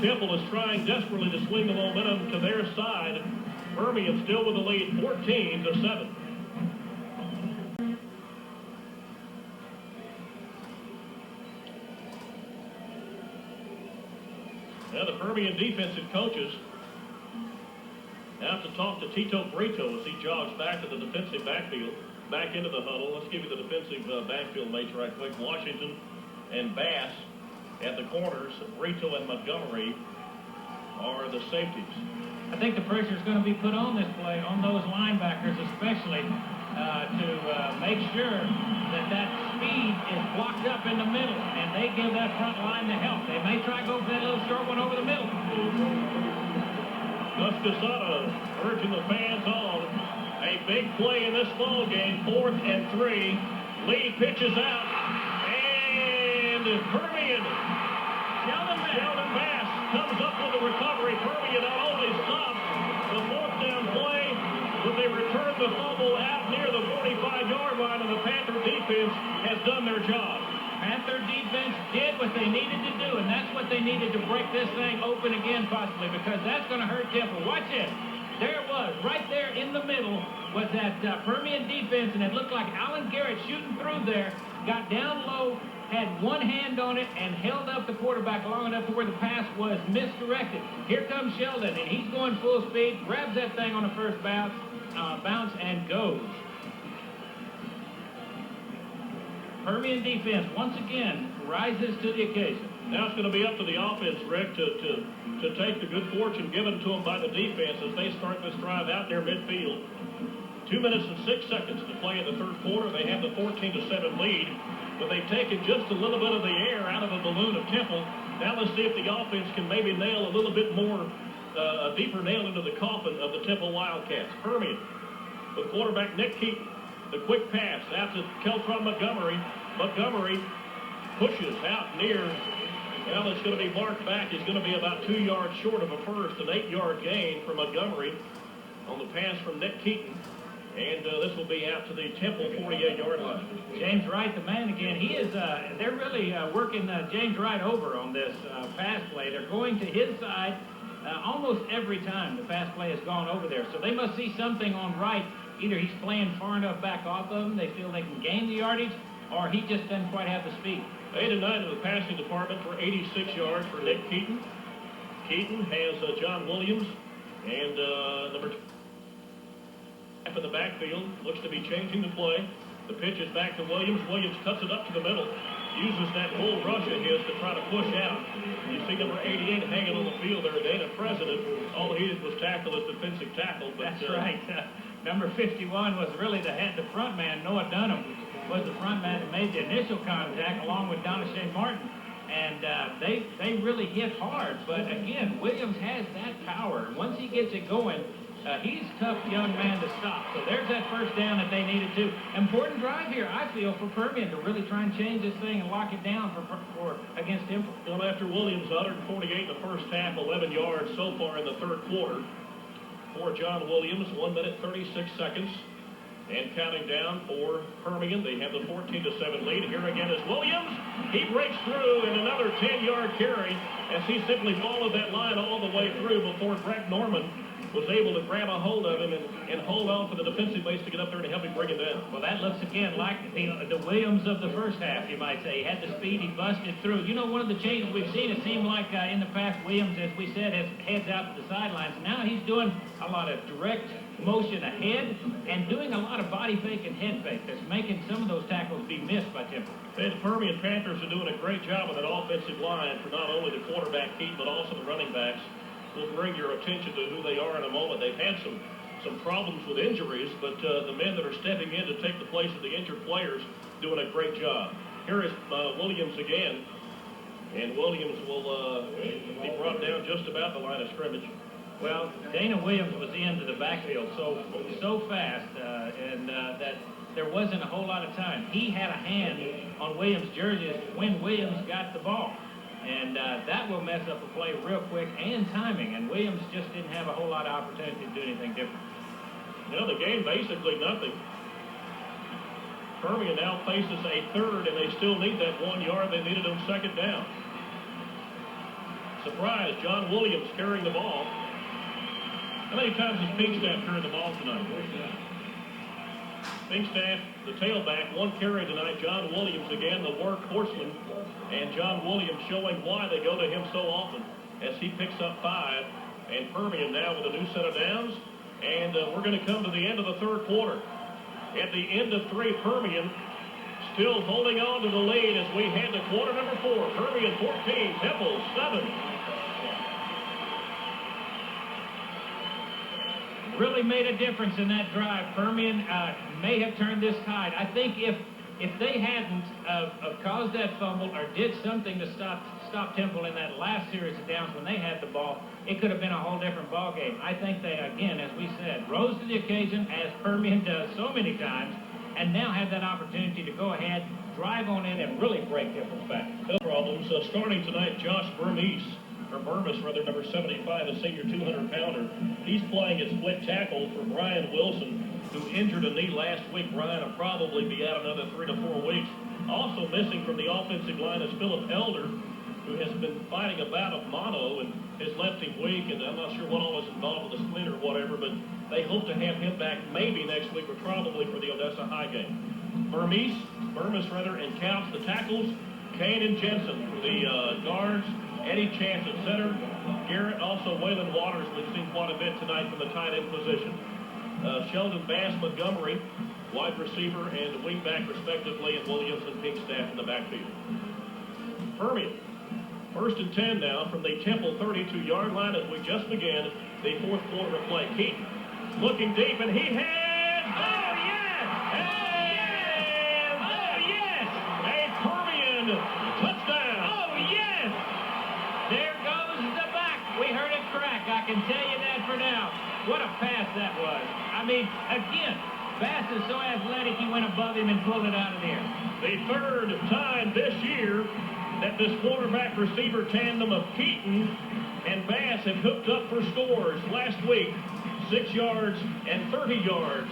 Temple is trying desperately to swing the momentum to their side. Permian still with the lead, 14-7. Now the Permian defensive coaches Now to talk to Tito Brito as he jogs back to the defensive backfield, back into the huddle. Let's give you the defensive backfield mates right quick. Washington and Bass at the corners. Brito and Montgomery are the safeties. I think the pressure is going to be put on this play, on those linebackers especially, to make sure that that speed is blocked up in the middle, and they give that front line the help. They may try to go for that little short one over the middle. Gus Casada urging the fans on. A big play in this ball game, 4th and 3. Lee pitches out, and Permian. Sheldon Bass comes up with a recovery. Permian not only stops the 4th down play, but they return the fumble out near the 45-yard line, and the Panther defense has done their job. Panther defense did what they needed to do, and that's what they needed to break this thing open again possibly, because that's going to hurt Temple. Watch it. There it was. Right there in the middle was that Permian defense, and it looked like Alan Garrett shooting through there, got down low, had one hand on it, and held up the quarterback long enough to where the pass was misdirected. Here comes Sheldon, and he's going full speed, grabs that thing on the first bounce, and goes. Permian defense, once again, rises to the occasion. Now it's going to be up to the offense, Rick, to take the good fortune given to them by the defense as they start this drive out there midfield. 2 minutes and 6 seconds to play in the third quarter. They have the 14-7 lead, but they've taken just a little bit of the air out of the balloon of Temple. Now let's see if the offense can maybe nail a little bit more, a deeper nail into the coffin of the Temple Wildcats. Permian with quarterback Nick Keaton. The quick pass out to Keltron Montgomery. Montgomery pushes out near. Well, it's going to be marked back. He's going to be about 2 yards short of a first, an 8-yard gain for Montgomery on the pass from Nick Keaton. And this will be out to the Temple 48-yard line. James Wright, the man again. He is. They're really working James Wright over on this pass play. They're going to his side almost every time the pass play has gone over there. So they must see something on Wright. Either he's playing far enough back off of them, they feel they can gain the yardage, or he just doesn't quite have the speed. 8 and 9 in the passing department for 86 yards for Nick Keaton. Keaton has John Williams and number 2 in the backfield. Looks to be changing the play. The pitch is back to Williams. Williams cuts it up to the middle. Uses that bull rush of his to try to push out. You see number 88 hanging on the field there. Dana President. All he did was tackle his defensive tackle. But, that's right. Number 51 was really the front man. Noah Dunham was the front man that made the initial contact along with Donashay Martin. And they really hit hard. But again, Williams has that power. Once he gets it going, he's a tough young man to stop. So there's that first down that they needed to. Important drive here, I feel, for Permian to really try and change this thing and lock it down for against Temple. Well, after Williams, 148 in the first half, 11 yards so far in the third quarter. For John Williams, 1 minute, 36 seconds. And counting down for Permian. They have the 14-7 lead. Here again is Williams. He breaks through in another 10-yard carry as he simply followed that line all the way through before Greg Norman was able to grab a hold of him and hold on for the defensive base to get up there and help him bring him down. Well, that looks again like the Williams of the first half, you might say. He had the speed, he busted through. You know, one of the changes we've seen, it seemed like in the past, Williams, as we said, has heads out to the sidelines. Now he's doing a lot of direct motion ahead and doing a lot of body fake and head fake that's making some of those tackles be missed by Temple. The Permian Panthers are doing a great job with that offensive line for not only the quarterback Keith, but also the running backs. We'll bring your attention to who they are in a moment. They've had some problems with injuries, but the men that are stepping in to take the place of the injured players doing a great job. Here is Williams again, and Williams will be brought down just about the line of scrimmage. Well, Dana Williams was into the backfield so fast that there wasn't a whole lot of time. He had a hand on Williams' jersey when Williams got the ball. And that will mess up a play real quick and timing. And Williams just didn't have a whole lot of opportunity to do anything different. You know, the game basically nothing. Permian now faces a third, and they still need that 1 yard. They needed on second down. Surprise, John Williams carrying the ball. How many times has Pinkstaff carried the ball tonight? Pinkstaff, the tailback, 1 carry tonight. John Williams again, the workhorseman. And John Williams showing why they go to him so often as he picks up 5. And Permian now with a new set of downs And we're going to come to the end of the third quarter. At the end of 3, Permian still holding on to the lead as we head to quarter number 4. Permian 14, Temple 7. Really made a difference in that drive. Permian may have turned this tide. I think if they hadn't caused that fumble or did something to stop Temple in that last series of downs when they had the ball, it could have been a whole different ball game. I think they, again, as we said, rose to the occasion, as Permian does so many times, and now have that opportunity to go ahead, drive on in, and really break Temple's back. No problems. Starting tonight, Josh Burmis, number 75, a senior 200-pounder. He's playing at split tackle for Brian Wilson, who injured a knee last week. Brian will probably be out another 3 to 4 weeks. Also missing from the offensive line is Philip Elder, who has been fighting a bout of mono and has left him weak, and I'm not sure what all is involved with the spleen or whatever, but they hope to have him back maybe next week or probably for the Odessa High game. Burmis, and Counts, the tackles, Kane and Jensen, the guards, Eddie Chance at center, Garrett, also Waylon Waters, we've seen quite a bit tonight from the tight end position. Sheldon Bass, Montgomery, wide receiver and wingback respectively, and Williams and Pinkstaff in the backfield. Permian, 1st and 10 now from the Temple 32-yard line as we just began the fourth quarter of play. Keaton looking deep, and he has, oh yes! And, oh yes! A Permian touchdown! Oh yes! There goes the back. We heard it crack, I can tell you that for now. What a pass that was. I mean, again, Bass is so athletic, he went above him and pulled it out of there. The third time this year that this quarterback receiver tandem of Keaton and Bass have hooked up for scores. Last week, 6 yards and 30 yards.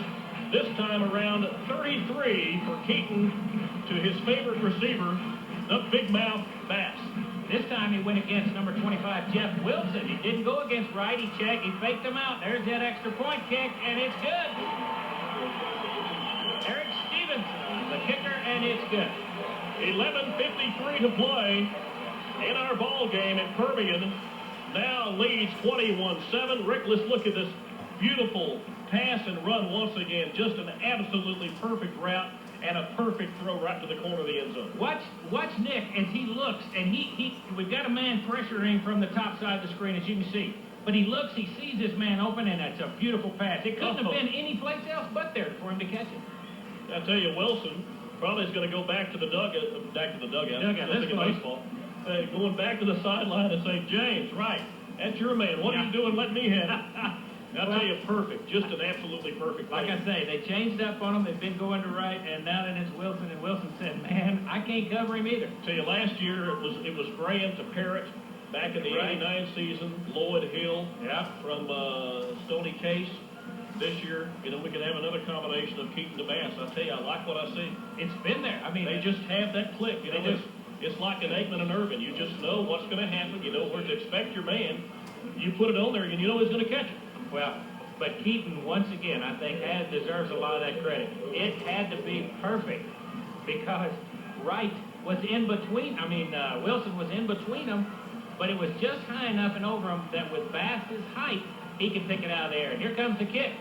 This time around, 33 for Keaton to his favorite receiver, the big mouth Bass. This time he went against number 25, Jeff Wilson. He didn't go against right. He checked. He faked him out. There's that extra point kick, and it's good. Eric Stevenson, the kicker, and it's good. 11:53 to play in our ball game, and Permian now leads 21-7. Rick, let's look at this beautiful pass and run once again. Just an absolutely perfect route and a perfect throw right to the corner of the end zone. Watch Nick as he looks, and we've got a man pressuring from the top side of the screen, as you can see. But he looks, he sees this man open, and it's a beautiful pass. It couldn't have been any place else but there for him to catch it. I tell you, Wilson probably is going to go back to the dugout. Baseball. Going back to the sideline and say, James, right, that's your man. What are you doing? Let me have it. I'll tell you, perfect. Just an absolutely perfect play. Like I say, they changed up on him. They've been going to right, and now that it's Wilson, and Wilson said, man, I can't cover him either. I tell you, last year it was Graham to Parrott back in the 89 season, Lloyd Hill from Stony Case. This year, we could have another combination of Keaton to Bass. I tell you, I like what I see. It's been there. I mean, they just have that click. It's like an Aikman and Irvin. You just know what's going to happen. You know where to expect your man. You put it on there, and you know he's going to catch it. Well, but Keaton, once again, I think deserves a lot of that credit. It had to be perfect because Wright was in between. Wilson was in between them, but it was just high enough and over him that with Bass's height, he could pick it out of there. And here comes the kick.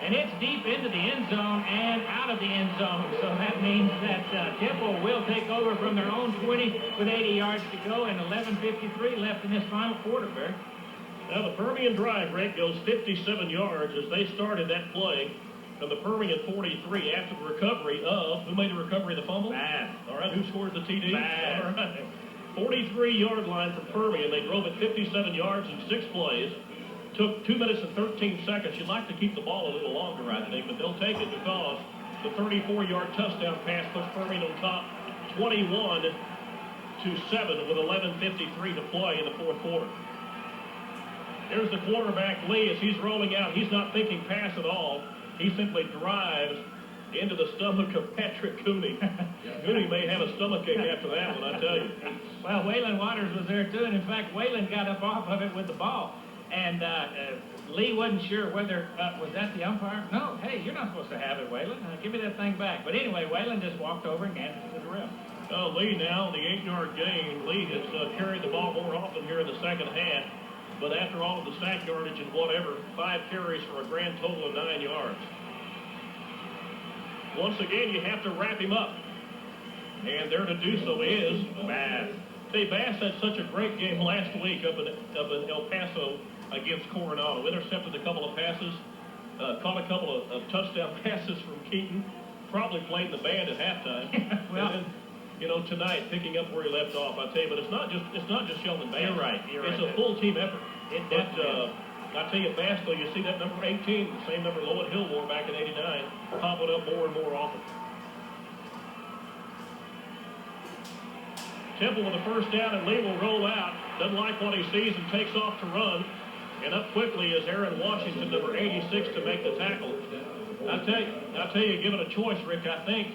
And it's deep into the end zone and out of the end zone. So that means that Temple will take over from their own 20 with 80 yards to go and 11:53 left in this final quarter, Barry. Now the Permian drive rate goes 57 yards as they started that play from the Permian 43 after the recovery of, who made the recovery of the fumble? Bass. All right, who scored the TD? Bass. All right. 43-yard line from Permian. They drove it 57 yards in 6 plays. Took 2 minutes and 13 seconds. You'd like to keep the ball a little longer, I think, but they'll take it because the 34-yard touchdown pass puts Permian on top 21-7 with 11:53 to play in the fourth quarter. There's the quarterback, Lee, as he's rolling out. He's not thinking pass at all. He simply drives into the stomach of Patrick Cooney. Cooney may have a stomachache after that one, I tell you. Well, Waylon Waters was there, too, and in fact, Waylon got up off of it with the ball. And Lee wasn't sure whether, was that the umpire? No, hey, you're not supposed to have it, Waylon. Give me that thing back. But anyway, Waylon just walked over and handed it to the ref. Lee now, the 8-yard gain. Lee has carried the ball more often here in the second half. but after all of the sack yardage and whatever, 5 carries for a grand total of 9 yards. Once again, you have to wrap him up. And there to do so is Bass. Hey, Bass had such a great game last week up in El Paso against Coronado. Intercepted a couple of passes, caught a couple of touchdown passes from Keaton. Probably played in the band at halftime. Well, and then, you know, tonight picking up where he left off. I tell you, but it's not just Sheldon Bass. You're right. It's a full team effort. But I tell you, Bass, though, you see that number 18, the same number Lowell Hill wore back in '89, popping up more and more often. Temple with a first down, and Lee will roll out. Doesn't like what he sees and takes off to run. And up quickly is Aaron Washington, number 86, to make the tackle. I'll tell you, given a choice, Rick, I think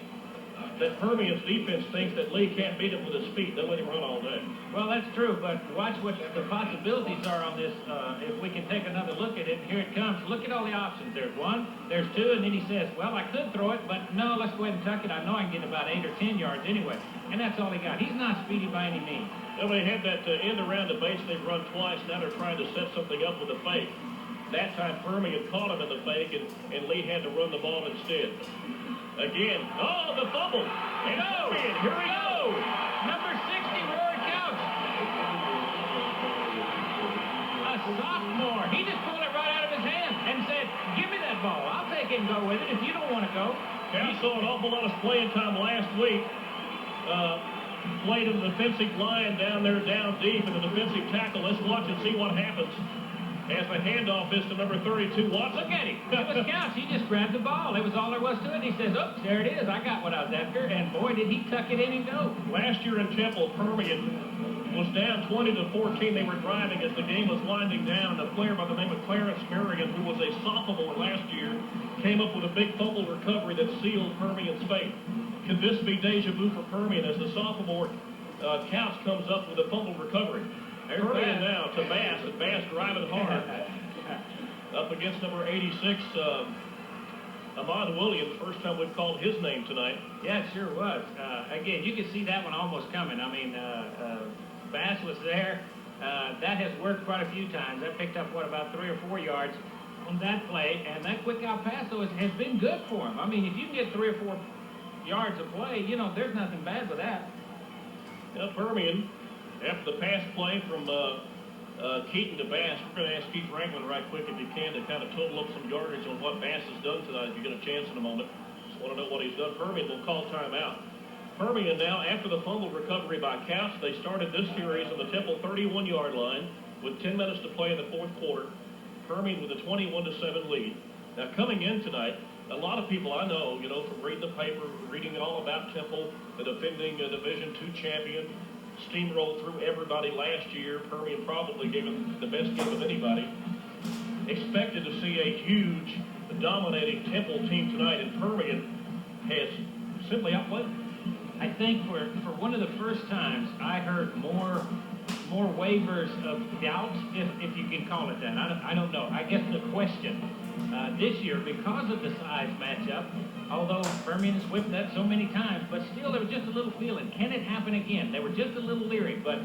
that Permian's defense thinks that Lee can't beat him with his feet. They'll let him run all day. Well, that's true, but watch what the possibilities are on this. If we can take another look at it, here it comes. Look at all the options. There's 1, there's 2, and then he says, well, I could throw it, but no, let's go ahead and tuck it. I know I can get about 8 or 10 yards anyway. And that's all he got. He's not speedy by any means. Well, they had that end around the base they've run twice. Now they're trying to set something up with a fake. That time Permian caught him in the fake, and Lee had to run the ball instead. Again, the fumble. And Permian, here we go. Number 60, Rory Couch. A sophomore. He just pulled it right out of his hand and said, give me that ball. I'll take it and go with it if you don't want to go. Couch saw an awful lot of playing time last week. Played in the defensive line down there, down deep in the defensive tackle. Let's watch and see what happens as the handoff is to number 32, Watson. Look at him. It was Couch. He just grabbed the ball. It was all there was to it. He says, oops, there it is. I got what I was after. And boy, did he tuck it in and go. Last year in Temple, Permian was down 20-14. They were driving as the game was winding down. A player by the name of Clarence Merrigan, who was a sophomore last year, came up with a big fumble recovery that sealed Permian's fate. Could this be deja vu for Permian as the sophomore Couch comes up with a fumble recovery? Permian now to Bass, and Bass driving hard up against number 86, Ahmad Williams. First time we've called his name tonight. Yeah, it sure was. Again, you could see that one almost coming. I mean, Bass was there. That has worked quite a few times. That picked up, about 3 or 4 yards on that play, and that quick out pass, though, has been good for him. I mean, if you can get 3 or 4 yards of play, there's nothing bad with that. Permian, after the pass play from Keaton to Bass, we're going to ask Keith Franklin right quick if you can to kind of total up some yardage on what Bass has done tonight if you get a chance in a moment. Just want to know what he's done. Permian will call timeout. Permian now, after the fumble recovery by Couch, they started this series on the Temple 31-yard line with 10 minutes to play in the fourth quarter. Permian with a 21-7 lead. Now, coming in tonight, a lot of people I know, from reading the paper, reading all about Temple, the defending Division II champion, steamrolled through everybody last year. Permian probably gave him the best game of anybody. Expected to see a huge, dominating Temple team tonight, and Permian has simply outplayed. I think for one of the first times, I heard more waivers of doubt, if you can call it that. I don't know. I guess the question this year, because of the size matchup, although Permian has whipped that so many times, but still there was just a little feeling. Can it happen again? They were just a little leery, but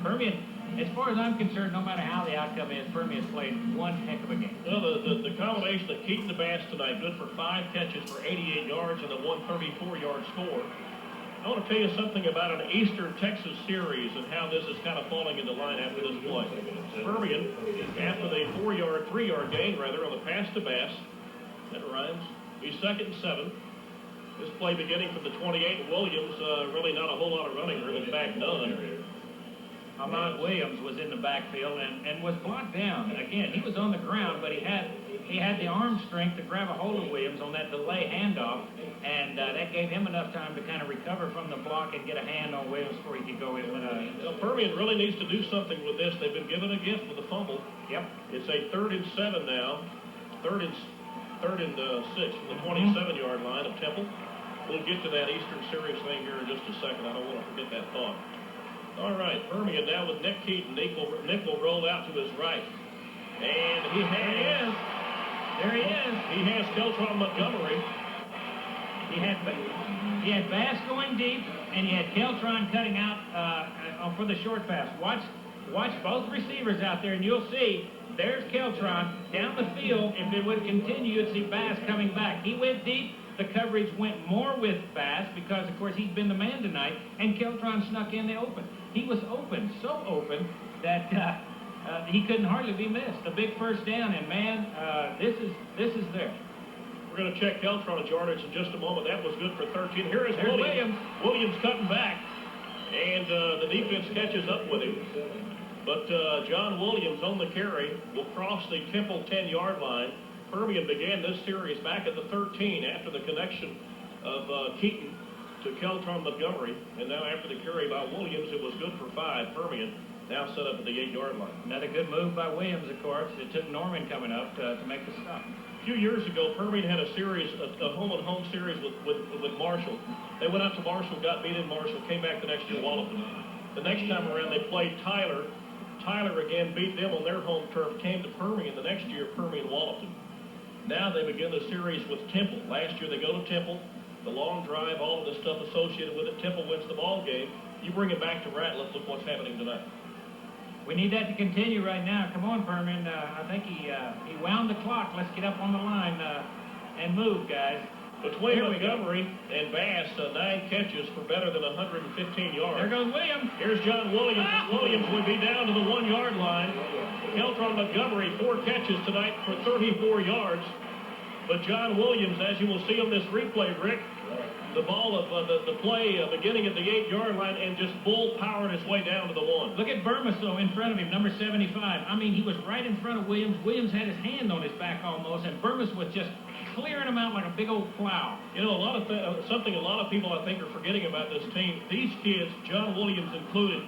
Permian, as far as I'm concerned, no matter how the outcome is, Permian's played one heck of a game. Well, the combination of Keaton to Bass tonight, good for 5 catches for 88 yards and a 134-yard score. I want to tell you something about an Eastern Texas series and how this is kind of falling into line after this play. Permian, after the 3-yard gain, on the pass to Bass, that rhymes. He's 2nd and 7. This play beginning from the 28. Williams, really not a whole lot of running room. In fact, none. Ahmad Williams was in the backfield and was blocked down. Again, he was on the ground, but he had the arm strength to grab a hold of Williams on that delay handoff, and that gave him enough time to kind of recover from the block and get a hand on Williams before he could go in. Permian really needs to do something with this. They've been given a gift with a fumble. Yep. It's a 3rd and 7 now. 3rd and 6 from the 27-yard line of Temple. We'll get to that Eastern Series thing here in just a second. I don't want to forget that thought. All right, Permian now with Nick Keaton. Nick will roll out to his right. And he has... There he is. He has Keltron Montgomery. He had Bass going deep, and he had Keltron cutting out for the short pass. Watch watch both receivers out there, and you'll see there's Keltron down the field. If it would continue, you'd see Bass coming back. He went deep. The coverage went more with Bass because, of course, he's been the man tonight, and Keltron snuck in the open. He was open, so open that he couldn't hardly be missed. A big first down, and man, this is there. We're going to check Keltron's yardage in just a moment. That was good for 13. Here is There's Williams. Williams cutting back, and the defense catches up with him. But John Williams on the carry will cross the Temple 10-yard line. Permian began this series back at the 13 after the connection of Keaton to Keltron Montgomery. And now after the carry by Williams, it was good for 5. Permian now set up at the 8-yard line. Another good move by Williams, of course. It took Norman coming up to make the stop. A few years ago, Permian had a series, a home-and-home series with Marshall. They went out to Marshall, got beat in Marshall, came back the next year, walloped them. The next time around, they played Tyler. Tyler again beat them on their home turf, came to Permian. The next year, Permian walloped them. Now they begin the series with Temple. Last year, they go to Temple. The long drive, all of the stuff associated with it. Temple wins the ball game. You bring it back to Ratliff. Look what's happening tonight. We need that to continue right now. Come on, Permian. I think he wound the clock. Let's get up on the line and move, guys. Between Montgomery and Bass, 9 catches for better than 115 yards. There goes Williams. Here's John Williams. Williams would be down to the 1-yard line. Keltron Montgomery, 4 catches tonight for 34 yards. But John Williams, as you will see on this replay, Rick, the ball of the play beginning at the 8-yard line and just bull powered his way down to the 1. Look at Burmaso in front of him, number 75. I mean, he was right in front of Williams. Williams had his hand on his back almost, and Burmaso was just clearing him out like a big old plow. You know, something a lot of people I think are forgetting about this team. These kids, John Williams included,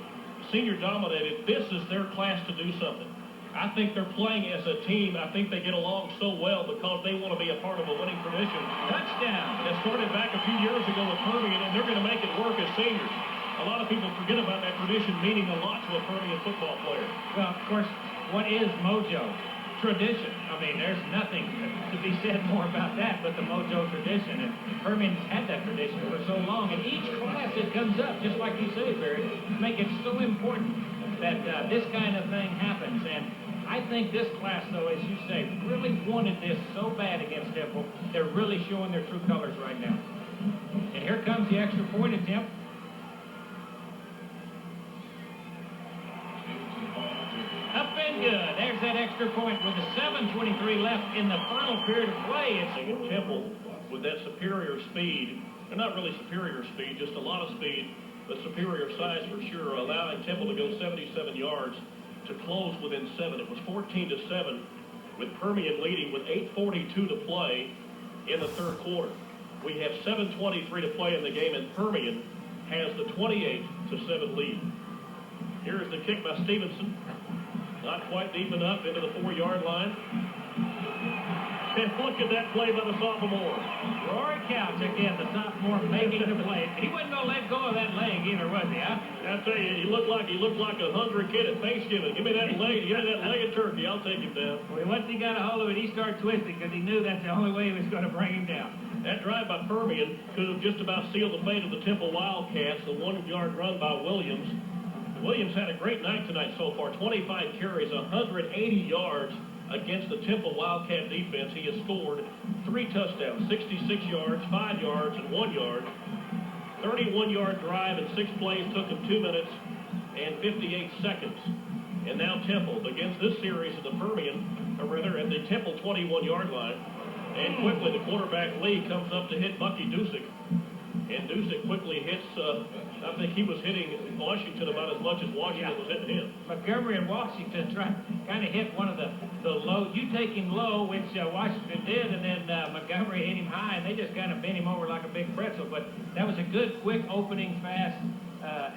senior dominated. This is their class to do something. I think they're playing as a team. I think they get along so well because they want to be a part of a winning tradition. Touchdown. That started back a few years ago with Permian, and they're going to make it work as seniors. A lot of people forget about that tradition meaning a lot to a Permian football player. Well, of course, what is mojo? Tradition. I mean, there's nothing to be said more about that but the mojo tradition. And Permian's had that tradition for so long. And each class it comes up, just like you say, Barry, make it so important that this kind of thing happens. And I think this class, though, as you say, really wanted this so bad against Temple. They're really showing their true colors right now. And here comes the extra point attempt. Up and good. There's that extra point with the 7:23 left in the final period of play. It's Temple with that superior speed. They're not really superior speed, just a lot of speed, but superior size for sure, allowing Temple to go 77 yards to close within 7. It was 14-7 with Permian leading with 8:42 to play in the third quarter. We have 7:23 to play in the game, and Permian has the 28-7 lead. Here's the kick by Stevenson. Not quite deep enough into the 4-yard line. And look at that play by the sophomore. Rory Couch, again, the sophomore making the play. He wasn't going to let go of that leg either, was he, huh? I tell you, he looked like a hungry kid at Thanksgiving. Give me that leg of turkey. I'll take him down. Well, once he got a hold of it, he started twisting because he knew that's the only way he was going to bring him down. That drive by Permian could have just about sealed the fate of the Temple Wildcats. The 1-yard run by Williams. Williams had a great night tonight so far. 25 carries, 180 yards against the Temple Wildcat defense. He has scored 3 touchdowns, 66 yards, 5 yards, and 1 yard. 31-yard drive in 6 plays took him 2 minutes and 58 seconds. And now Temple begins this series at the Permian, or rather at the Temple 21-yard line. And quickly the quarterback Lee comes up to hit Bucky Dusick. And Dusick quickly hits, I think he was hitting Washington about as much as Washington was hitting him. Montgomery and Washington kind of hit one of the low. You take him low, which Washington did, and then Montgomery hit him high, and they just kind of bent him over like a big pretzel. But that was a good, quick opening, fast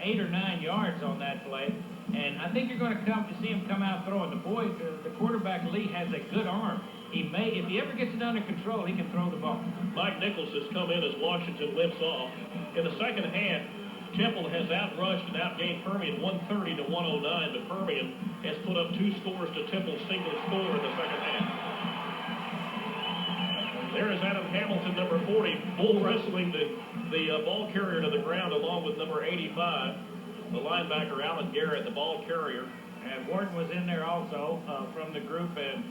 8 or 9 yards on that play. And I think you're going to see him come out throwing. The quarterback Lee has a good arm. If he ever gets it under control, he can throw the ball. Mike Nichols has come in as Washington limps off. In the second half, Temple has outrushed and outgained Permian 130-109, but Permian has put up 2 scores to Temple's single score in the second half. There is Adam Hamilton, number 40, bull wrestling the ball carrier to the ground along with number 85, the linebacker Alan Garrett, the ball carrier. And Wharton was in there also from the group, and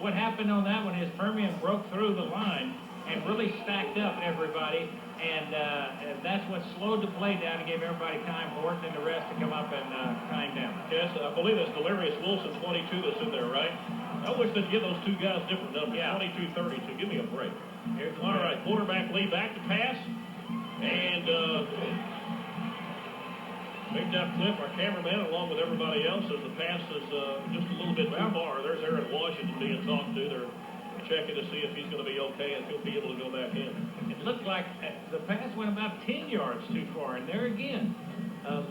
what happened on that one is Permian broke through the line and really stacked up everybody, and that's what slowed the play down and gave everybody time for Wharton and the rest to come up and time down. Yes, I believe it's Delirious Wilson, 22, that's in there, right? I wish they'd give those two guys different numbers, Yeah. 22, 32. Give me a break. Here's All right, quarterback lead back to pass, and Big Duck Cliff, our cameraman, along with everybody else, says the pass is just a little bit too far. There's Aaron Washington being talked to. They're checking to see if he's going to be okay and if he'll be able to go back in. It looked like the pass went about 10 yards too far, and there again,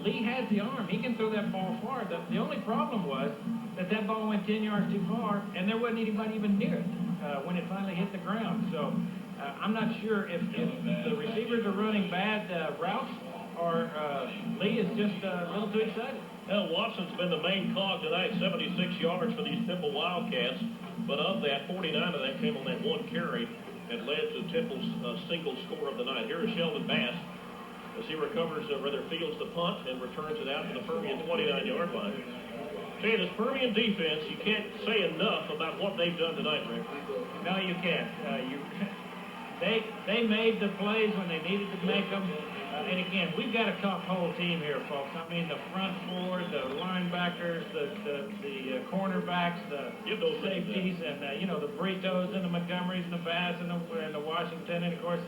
Lee has the arm. He can throw that ball far. The only problem was that ball went 10 yards too far, and there wasn't anybody even near it when it finally hit the ground. So I'm not sure if the receivers are running bad routes or Lee is just a little too excited. Well, Watson's been the main cog tonight, 76 yards for these Temple Wildcats. But of that, 49 of that came on that one carry and led to Temple's single score of the night. Here is Sheldon Bass as he recovers, fields the punt and returns it out to the Permian 29-yard line. Say, this Permian defense, you can't say enough about what they've done tonight, Rick. No, you can't. They made the plays when they needed to make them. And again, we've got a tough whole team here, folks. I mean, the front four, the linebackers, the cornerbacks, the safeties, and the Britos and the Montgomerys and the Bass and the Washington, and of course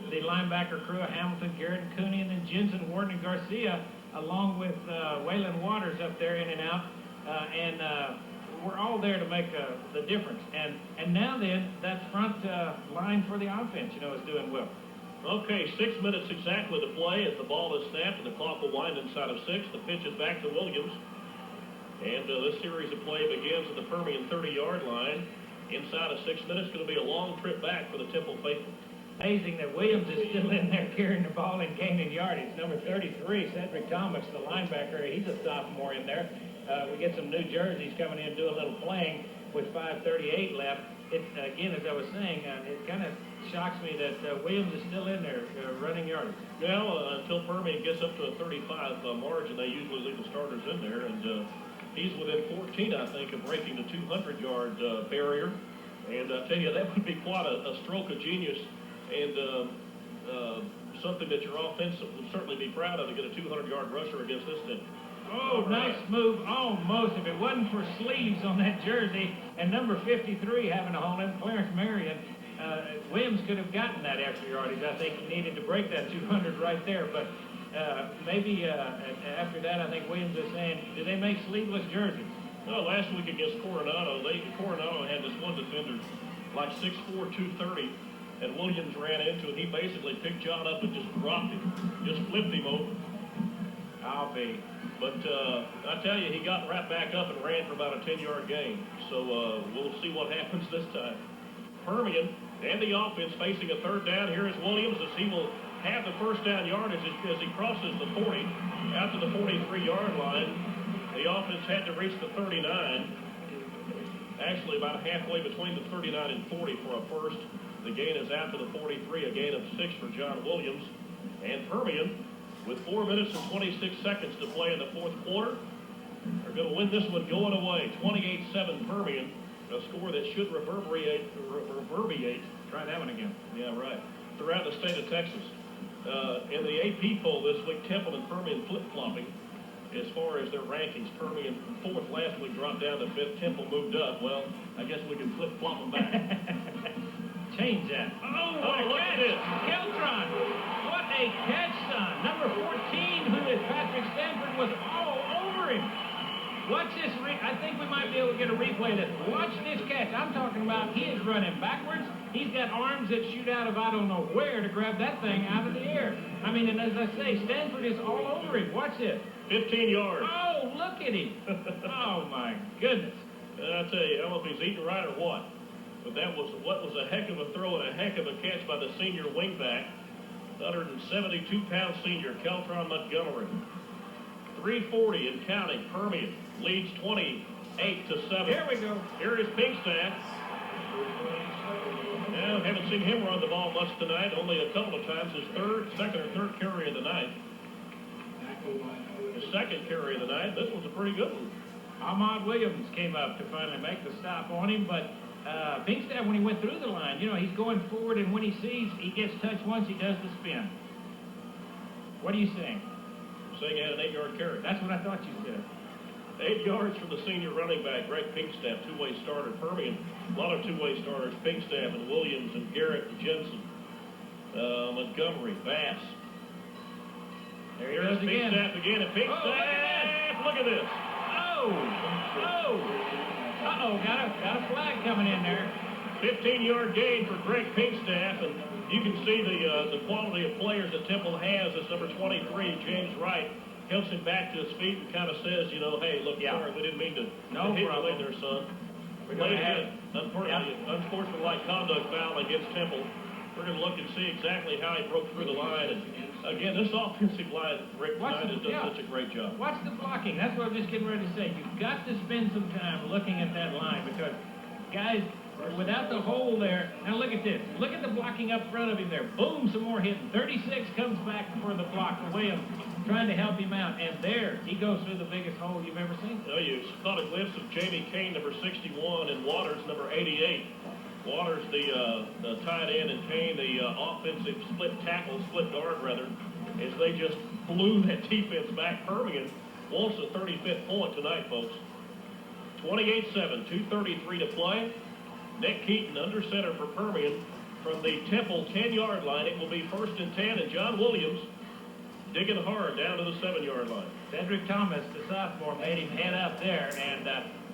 the linebacker crew of Hamilton, Garrett and Cooney, and then Jensen, Warden, and Garcia, along with Waylon Waters up there in and out, and we're all there to make the difference. And now then, that front line for the offense, is doing well. Okay, 6 minutes exactly to play as the ball is snapped and the clock will wind inside of 6. The pitch is back to Williams. And this series of play begins at the Permian 30-yard line. Inside of 6 minutes, going to be a long trip back for the Temple faithful. Amazing that Williams is still in there carrying the ball and gaining yardage. Number 33, Cedric Thomas, the linebacker, he's a sophomore in there. We get some new jerseys coming in, do a little playing with 5:38 left. Again, as I was saying, it kind of shocks me that Williams is still in there running yardage. Well, until Permian gets up to a 35 margin, they usually leave the starters in there, and he's within 14, I think, of breaking the 200-yard barrier. And I tell you, that would be quite a stroke of genius, and something that your offense would certainly be proud of, to get a 200-yard rusher against this team. Oh, nice move, almost. If it wasn't for sleeves on that jersey and number 53 having a hold in, Clarence Marion, Williams could have gotten that extra yardage. I think he needed to break that 200 right there. But maybe after that, I think Williams is saying, do they make sleeveless jerseys? Well, last week against Coronado, Coronado had this one defender, like 6'4", 230, and Williams ran into it. He basically picked John up and just dropped him, just flipped him over. I'll be. But I tell you, he got right back up and ran for about a 10-yard gain. So we'll see what happens this time. Permian and the offense facing a third down. Here is Williams as he will have the first down yardage as he crosses the 40 out to the 43-yard line. The offense had to reach the 39. Actually, about halfway between the 39 and 40 for a first. The gain is out to the 43, a gain of 6 for John Williams. And Permian, with 4 minutes and 26 seconds to play in the fourth quarter, are going to win this one going away. 28-7 Permian, a score that should reverberate. Try that one again. Yeah, right. Throughout the state of Texas. In the AP poll this week, Temple and Permian flip-flopping as far as their rankings. Permian fourth last week dropped down to fifth. Temple moved up. Well, I guess we can flip-flop them back. Change that. Oh, look at this. Keltron. What a catch, son. Number 14, who is Patrick Stanford, was all over him. Watch this. I think we might be able to get a replay of this. Watch this catch. I'm talking about he is running backwards. He's got arms that shoot out of I don't know where to grab that thing out of the air. I mean, and as I say, Stanford is all over him. Watch this. 15 yards. Oh, look at him. Oh, my goodness. I tell you, I don't know if he's eating right or what. But that was a heck of a throw and a heck of a catch by the senior wingback, 172-pound senior, Keltron Montgomery. 3:40 and counting. Permian leads 28-7. Here we go. Here is Pinkstaff. Now, haven't seen him run the ball much tonight, only a couple of times. His second or third carry of the night. the second carry of the night. This was a pretty good one. Ahmad Williams came up to finally make the stop on him, but Pinkstaff, when he went through the line, he's going forward, and when he sees he gets touched once, he does the spin. What are you saying? I'm saying he had an 8-yard carry. That's what I thought you said. 8 yards from the senior running back, Greg Pinkstaff, two-way starter. Permian, a lot of two-way starters, Pinkstaff and Williams and Garrett and Jensen. Montgomery, Bass. There he goes again. Pinkstaff again, and Pinkstaff, look at this. Got a flag coming in there. 15-yard gain for Greg Pinkstaff, and you can see the quality of players that Temple has. This number 23, James Wright, helps him back to his feet and kind of says, hey, look, sorry, we didn't mean to hit you there, son. Unfortunately, like conduct foul against Temple. We're going to look and see exactly how he broke through the line. And again, this offensive line, Rick, tonight has done such a great job. Watch the blocking. That's what I'm just getting ready to say. You've got to spend some time looking at that line because, guys, without the hole there, now look at this. Look at the blocking up front of him there. Boom, some more hitting. 36 comes back for the block. Williams trying to help him out. And there, he goes through the biggest hole you've ever seen. No, you caught a glimpse of Jamie Kane, number 61, and Waters, number 88. Waters, the tight end, and Kane, the offensive split guard, rather, as they just blew that defense back. Permian wants a 35th point tonight, folks. 28-7, 2:33 to play. Nick Keaton under center for Permian from the Temple 10-yard line. It will be 1st and 10, and John Williams digging hard down to the 7-yard line. Cedric Thomas, the sophomore, made him head up there, and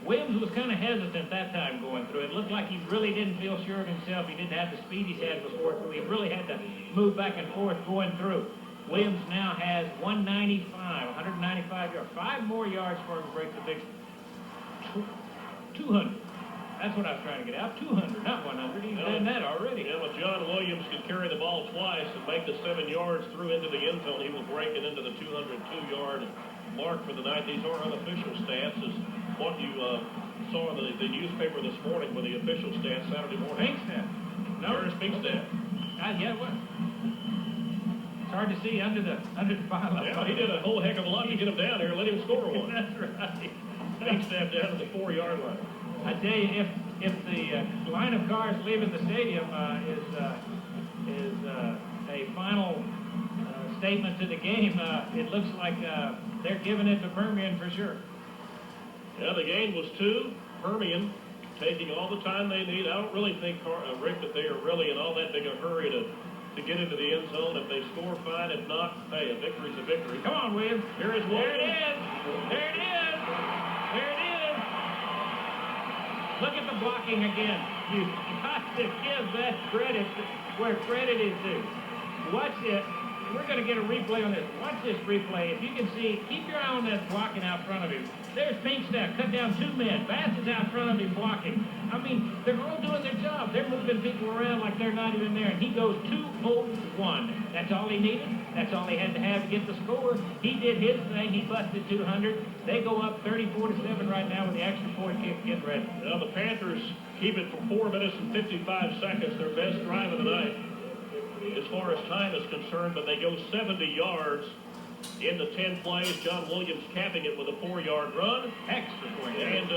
Williams was kind of hesitant that time going through. It looked like he really didn't feel sure of himself. He didn't have the speed he's had before, so he really had to move back and forth going through. Williams now has 195 yards. 5 more yards for him to break the big 200. That's what I was trying to get out. 200, not 100. He's done that already. Yeah, but John Williams can carry the ball twice and make the 7 yards through into the end zone. He will break it into the 202-yard mark for the night. These are unofficial stats, as what you saw in the newspaper this morning with the official stats Saturday morning. Pinkstaff. No, there's Pinkstaff. What? It's hard to see under the pile. Yeah, he did a whole heck of a lot to get him down there and let him score one. That's right. Pinkstaff down to the 4-yard line. I tell you, if the line of cars leaving the stadium is a final statement to the game, it looks like they're giving it to Permian for sure. Yeah, the game was 2. Permian taking all the time they need. I don't really think, Rick, that they are really in all that big a hurry to get into the end zone. If they score, fine. If not, hey, a victory's a victory. Come on, Williams. Here is Williams. There it is. There it is. There it is. Look at the blocking again. You got to give that credit where credit is due. Watch it. We're going to get a replay on this. Watch this replay. If you can see, keep your eye on that blocking out front of him. There's Pinkstaff, cut down 2 men. Bass is out front of him blocking. I mean, they're all doing their job. They're moving people around like they're not even there. And he goes 2-0-1. That's all he needed. That's all he had to have to get the score. He did his thing. He busted 200. They go up 34-7 right now with the extra point kick getting ready. Now the Panthers keep it for 4 minutes and 55 seconds. Their best drive of the night as far as time is concerned, but they go 70 yards in the 10 plays. John Williams capping it with a 4-yard run. Extra point. And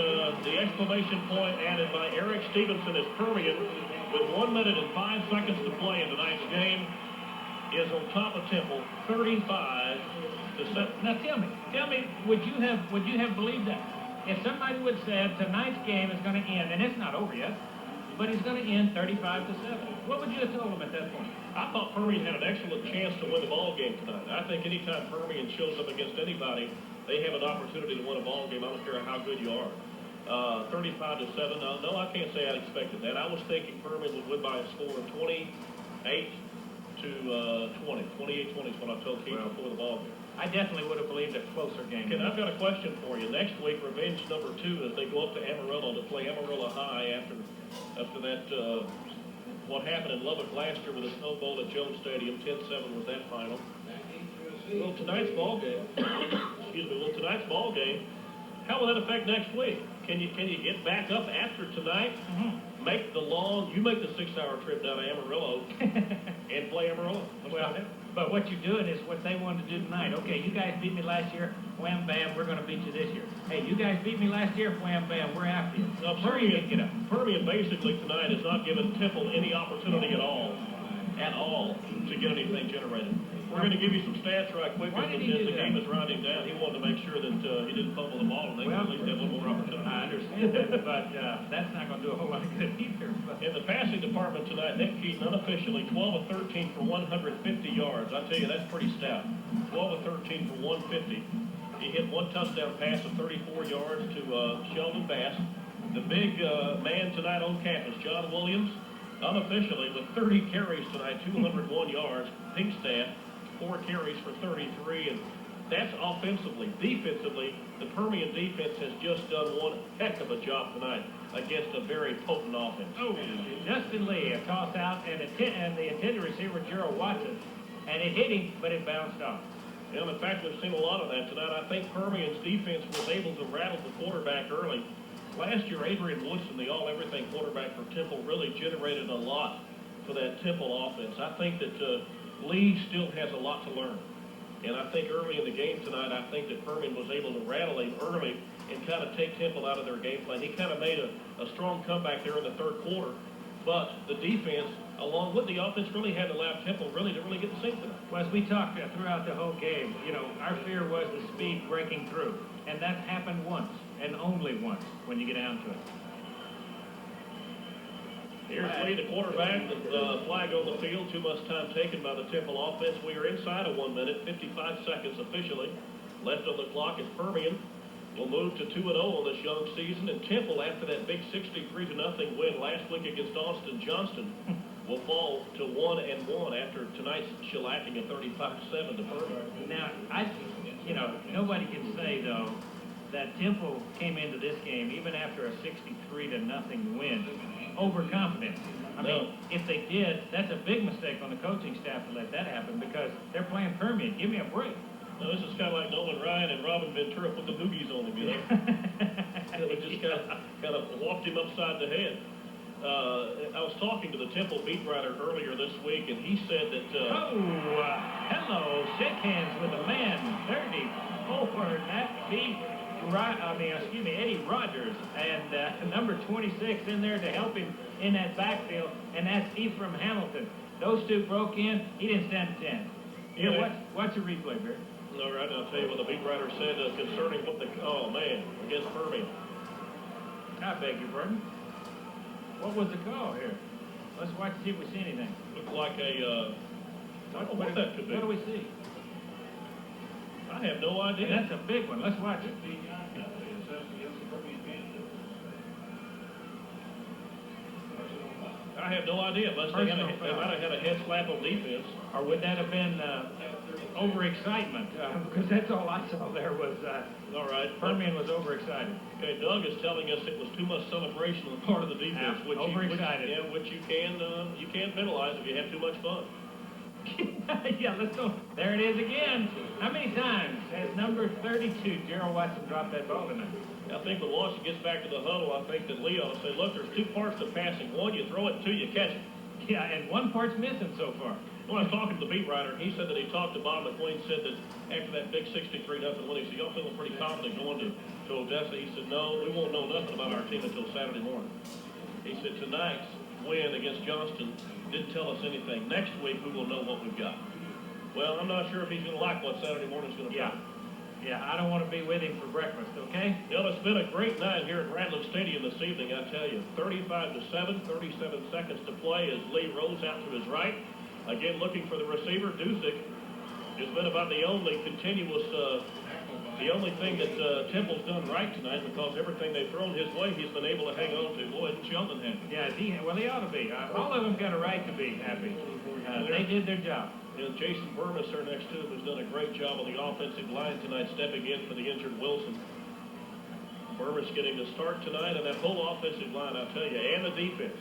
the exclamation point added by Eric Stevenson as Permian with 1 minute and 5 seconds to play in tonight's game is on top of Temple, 35-7. Now tell me, would you have believed that? If somebody would have said tonight's game is going to end, and it's not over yet, but it's going to end 35-7. What would you have told them at that point? I thought Permian had an excellent chance to win the ball game tonight. I think anytime Permian shows up against anybody, they have an opportunity to win a ball game. I don't care how good you are. 35-7. No, I can't say I expected that. I was thinking Permian would win by a score of 28 to 20. 28-20 is what I told Keith before the ball game. I definitely would have believed a closer game. Ken, I've got a question for you. Next week, revenge number 2 as they go up to Amarillo to play Amarillo High after that. What happened in Lubbock last year with the Snow Bowl at Jones Stadium, 10-7 was that final. Well, tonight's ball game, tonight's ball game, how will that affect next week? Can you get back up after tonight? Mm-hmm. Make the 6-hour trip down to Amarillo and play Amarillo? Well, But what you're doing is what they wanted to do tonight. Okay, you guys beat me last year. Wham, bam, we're going to beat you this year. Hey, you guys beat me last year. Wham, bam, we're after you. Now, Permian basically tonight has not given Temple any opportunity at all, to get anything generated. We're going to give you some stats right quick as the game is rounding down. He wanted to make sure that he didn't fumble the ball, and they at least have a little more opportunity. I understand that, but that's not going to do a whole lot of good either. But. In the passing department tonight, Nick Keaton unofficially 12 of 13 for 150 yards. I tell you, that's pretty stout. 12 of 13 for 150. He hit one touchdown pass of 34 yards to Sheldon Bass. The big man tonight on campus, John Williams, unofficially with 30 carries tonight, 201 yards. Pinkstaff, 4 carries for 33, and that's offensively. Defensively, the Permian defense has just done one heck of a job tonight against a very potent offense. Oh, Justin Lee, a toss out, and the intended receiver, Gerald Watson, and it hit him, but it bounced off. And in fact, we've seen a lot of that tonight. I think Permian's defense was able to rattle the quarterback early. Last year, Adrian Woodson, the all-everything quarterback for Temple, really generated a lot for that Temple offense. I think that Lee still has a lot to learn. And I think early in the game tonight, I think that Permian was able to rattle him early and kind of take Temple out of their game plan. He kind of made a strong comeback there in the third quarter. But the defense, along with the offense, really had allowed Temple really to get the sink tonight. Well, as we talked throughout the whole game, our fear was the speed breaking through. And that happened once, and only once, when you get down to it. Here's Lee, the quarterback. The flag on the field. Too much time taken by the Temple offense. We are inside of 1 minute, 55 seconds officially. Left on the clock is Permian. Will move to 2-0 on this young season. And Temple, after that big 63-0 win last week against Austin Johnston, will fall to 1-1 after tonight's shellacking of 35-7 to Permian. Now, nobody can say, though, that Temple came into this game, even after a 63-0 win, overconfident. I mean, if they did, that's a big mistake on the coaching staff to let that happen because they're playing Permian. Give me a break. No, this is kind of like Nolan Ryan and Robin Ventura put the boogies on him, They just kind of walked him upside the head. I was talking to the Temple beat writer earlier this week, and he said that... hello, shake hands with a man, 34, that beat... Eddie Rogers, and number 26 in there to help him in that backfield, and that's Ephraim Hamilton. Those two broke in. He didn't stand a chance. Watch a replay, Barry. All right, I'll tell you what the beat writer said concerning what against Permian. I beg your pardon. What was the call here? Let's watch and see if we see anything. Looked like I don't know what that could be. What do we see? I have no idea. That's a big one. Let's watch it. I have no idea. Unless they might have had a head slap on defense. Or would that have been overexcitement? Because that's all I saw there was all right. Permian was overexcited. Okay, Doug is telling us it was too much celebration on the part of the defense. Overexcited. Which you can penalize if you have too much fun. Yeah, let's go. There it is again. How many times has number 32, Gerald Watson, dropped that ball tonight? I think when Watson gets back to the huddle, I think that Lee ought to say, look, there's 2 parts to passing. One, you throw it, and 2, you catch it. Yeah, and 1 part's missing so far. When I was talking to the beat writer, he said that he talked to Bob McQueen, said that after that big 63-0 win, he said, y'all feeling pretty confident going to Odessa? He said, no, we won't know nothing about our team until Saturday morning. He said, tonight's win against Johnston didn't tell us anything. Next week, we will know what we've got. Well, I'm not sure if he's going to like what Saturday morning's going to be. Yeah, I don't want to be with him for breakfast, okay? Well, it's been a great night here at Ratliff Stadium this evening, I tell you. 35-7, 37 seconds to play as Lee rolls out to his right. Again, looking for the receiver, Dusick. Has been about the only continuous, the only thing that Temple's done right tonight because everything they've thrown his way, he's been able to hang on to. Boy, isn't Sheldon happy? Yeah, he ought to be. All of them got a right to be happy. They did their job. And Jason Burmis there next to him has done a great job on the offensive line tonight, stepping in for the injured Wilson. Burmis getting the start tonight, and that whole offensive line, I'll tell you, and the defense.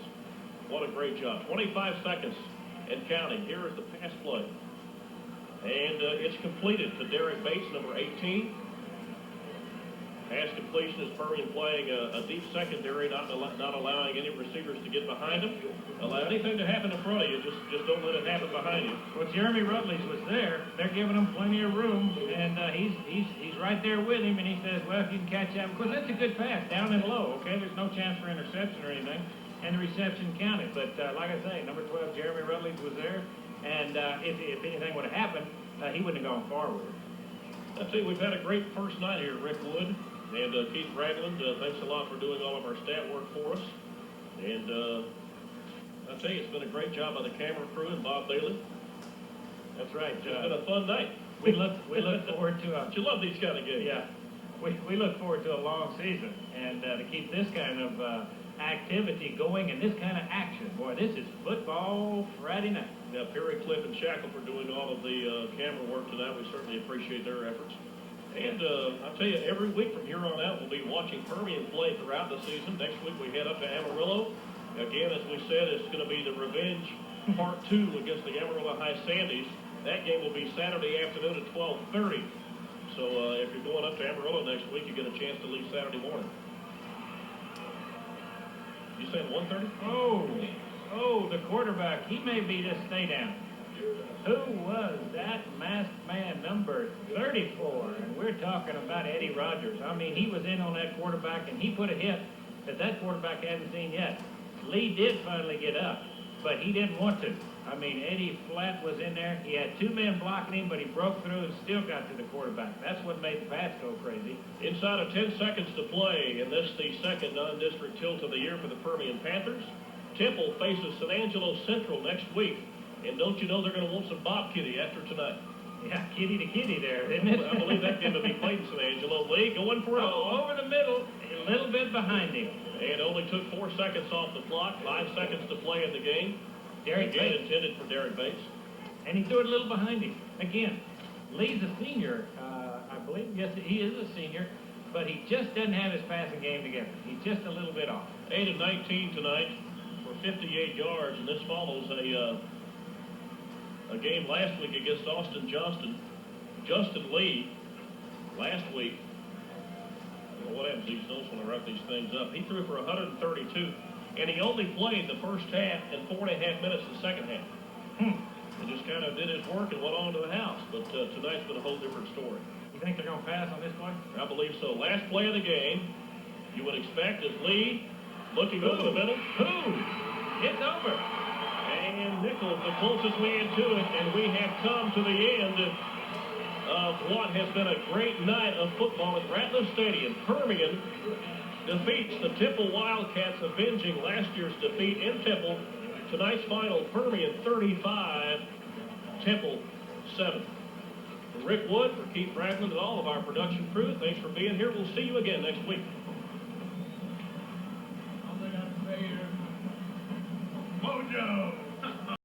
What a great job. 25 seconds and counting. Here is the pass play. And it's completed to Derek Bates, number 18. Pass completion is Permian playing a deep secondary, not allowing any receivers to get behind him. Allow anything to happen in front of you, just don't let it happen behind you. Well, Jeremy Rutledge was there. They're giving him plenty of room, and he's right there with him, and he says, well, if you can catch that, because that's a good pass, down and low, okay? There's no chance for interception or anything, and the reception counted. But like I say, number 12, Jeremy Rutledge was there, and if anything would have happened, he wouldn't have gone forward. I tell you, we've had a great first night here, Rick Wood. And Keith Ragland, thanks a lot for doing all of our stat work for us. And I tell you, it's been a great job by the camera crew and Bob Bailey. That's right. It's been a fun night. We look forward to you love these kind of games. Yeah, we look forward to a long season, and to keep this kind of activity going and this kind of action. Boy, this is football Friday night. Yeah, Perry, Cliff, and Shackle for doing all of the camera work tonight. We certainly appreciate their efforts. And I'll tell you, every week from here on out, we'll be watching Permian play throughout the season. Next week, we head up to Amarillo. Again, as we said, it's going to be the revenge part 2 against the Amarillo High Sandies. That game will be Saturday afternoon at 12:30. So if you're going up to Amarillo next week, you get a chance to leave Saturday morning. You said 1:30? Oh, the quarterback. He may be just stay down. Who was that masked man, number 34? And we're talking about Eddie Rogers. I mean, he was in on that quarterback, and he put a hit that quarterback hadn't seen yet. Lee did finally get up, but he didn't want to. I mean, Eddie Flatt was in there. He had 2 men blocking him, but he broke through and still got to the quarterback. That's what made the pass go crazy. Inside of 10 seconds to play, and this the second non-district tilt of the year for the Permian Panthers. Temple faces San Angelo Central next week. And don't you know they're going to want some Bob Kitty after tonight? Yeah, kitty to kitty there, isn't it? I believe that game will be played in San Angelo. Lee going for it. Over the middle, a little bit behind him. And only took 4 seconds off the clock, 5 seconds to play in the game. Derek Bates. Intended for Derek Bates. And he threw it a little behind him. Again, Lee's a senior, I believe. Yes, he is a senior, but he just doesn't have his passing game together. He's just a little bit off. 8 of 19 tonight for 58 yards, and this follows a game last week against Austin Johnston. Justin Lee, last week, I don't know what happens to these notes when I write these things up. He threw for 132, and he only played the first half and 4.5 minutes the second half. He just kind of did his work and went on to the house. But tonight's been a whole different story. You think they're going to pass on this play? I believe so. Last play of the game, you would expect is Lee looking over the middle. It's over. And Nichols, the closest man to it, and we have come to the end of what has been a great night of football at Ratliff Stadium. Permian defeats the Temple Wildcats, avenging last year's defeat in Temple. Tonight's final, Permian 35, Temple 7. For Rick Wood, for Keith Ragland, and all of our production crew, thanks for being here. We'll see you again next week. Mojo!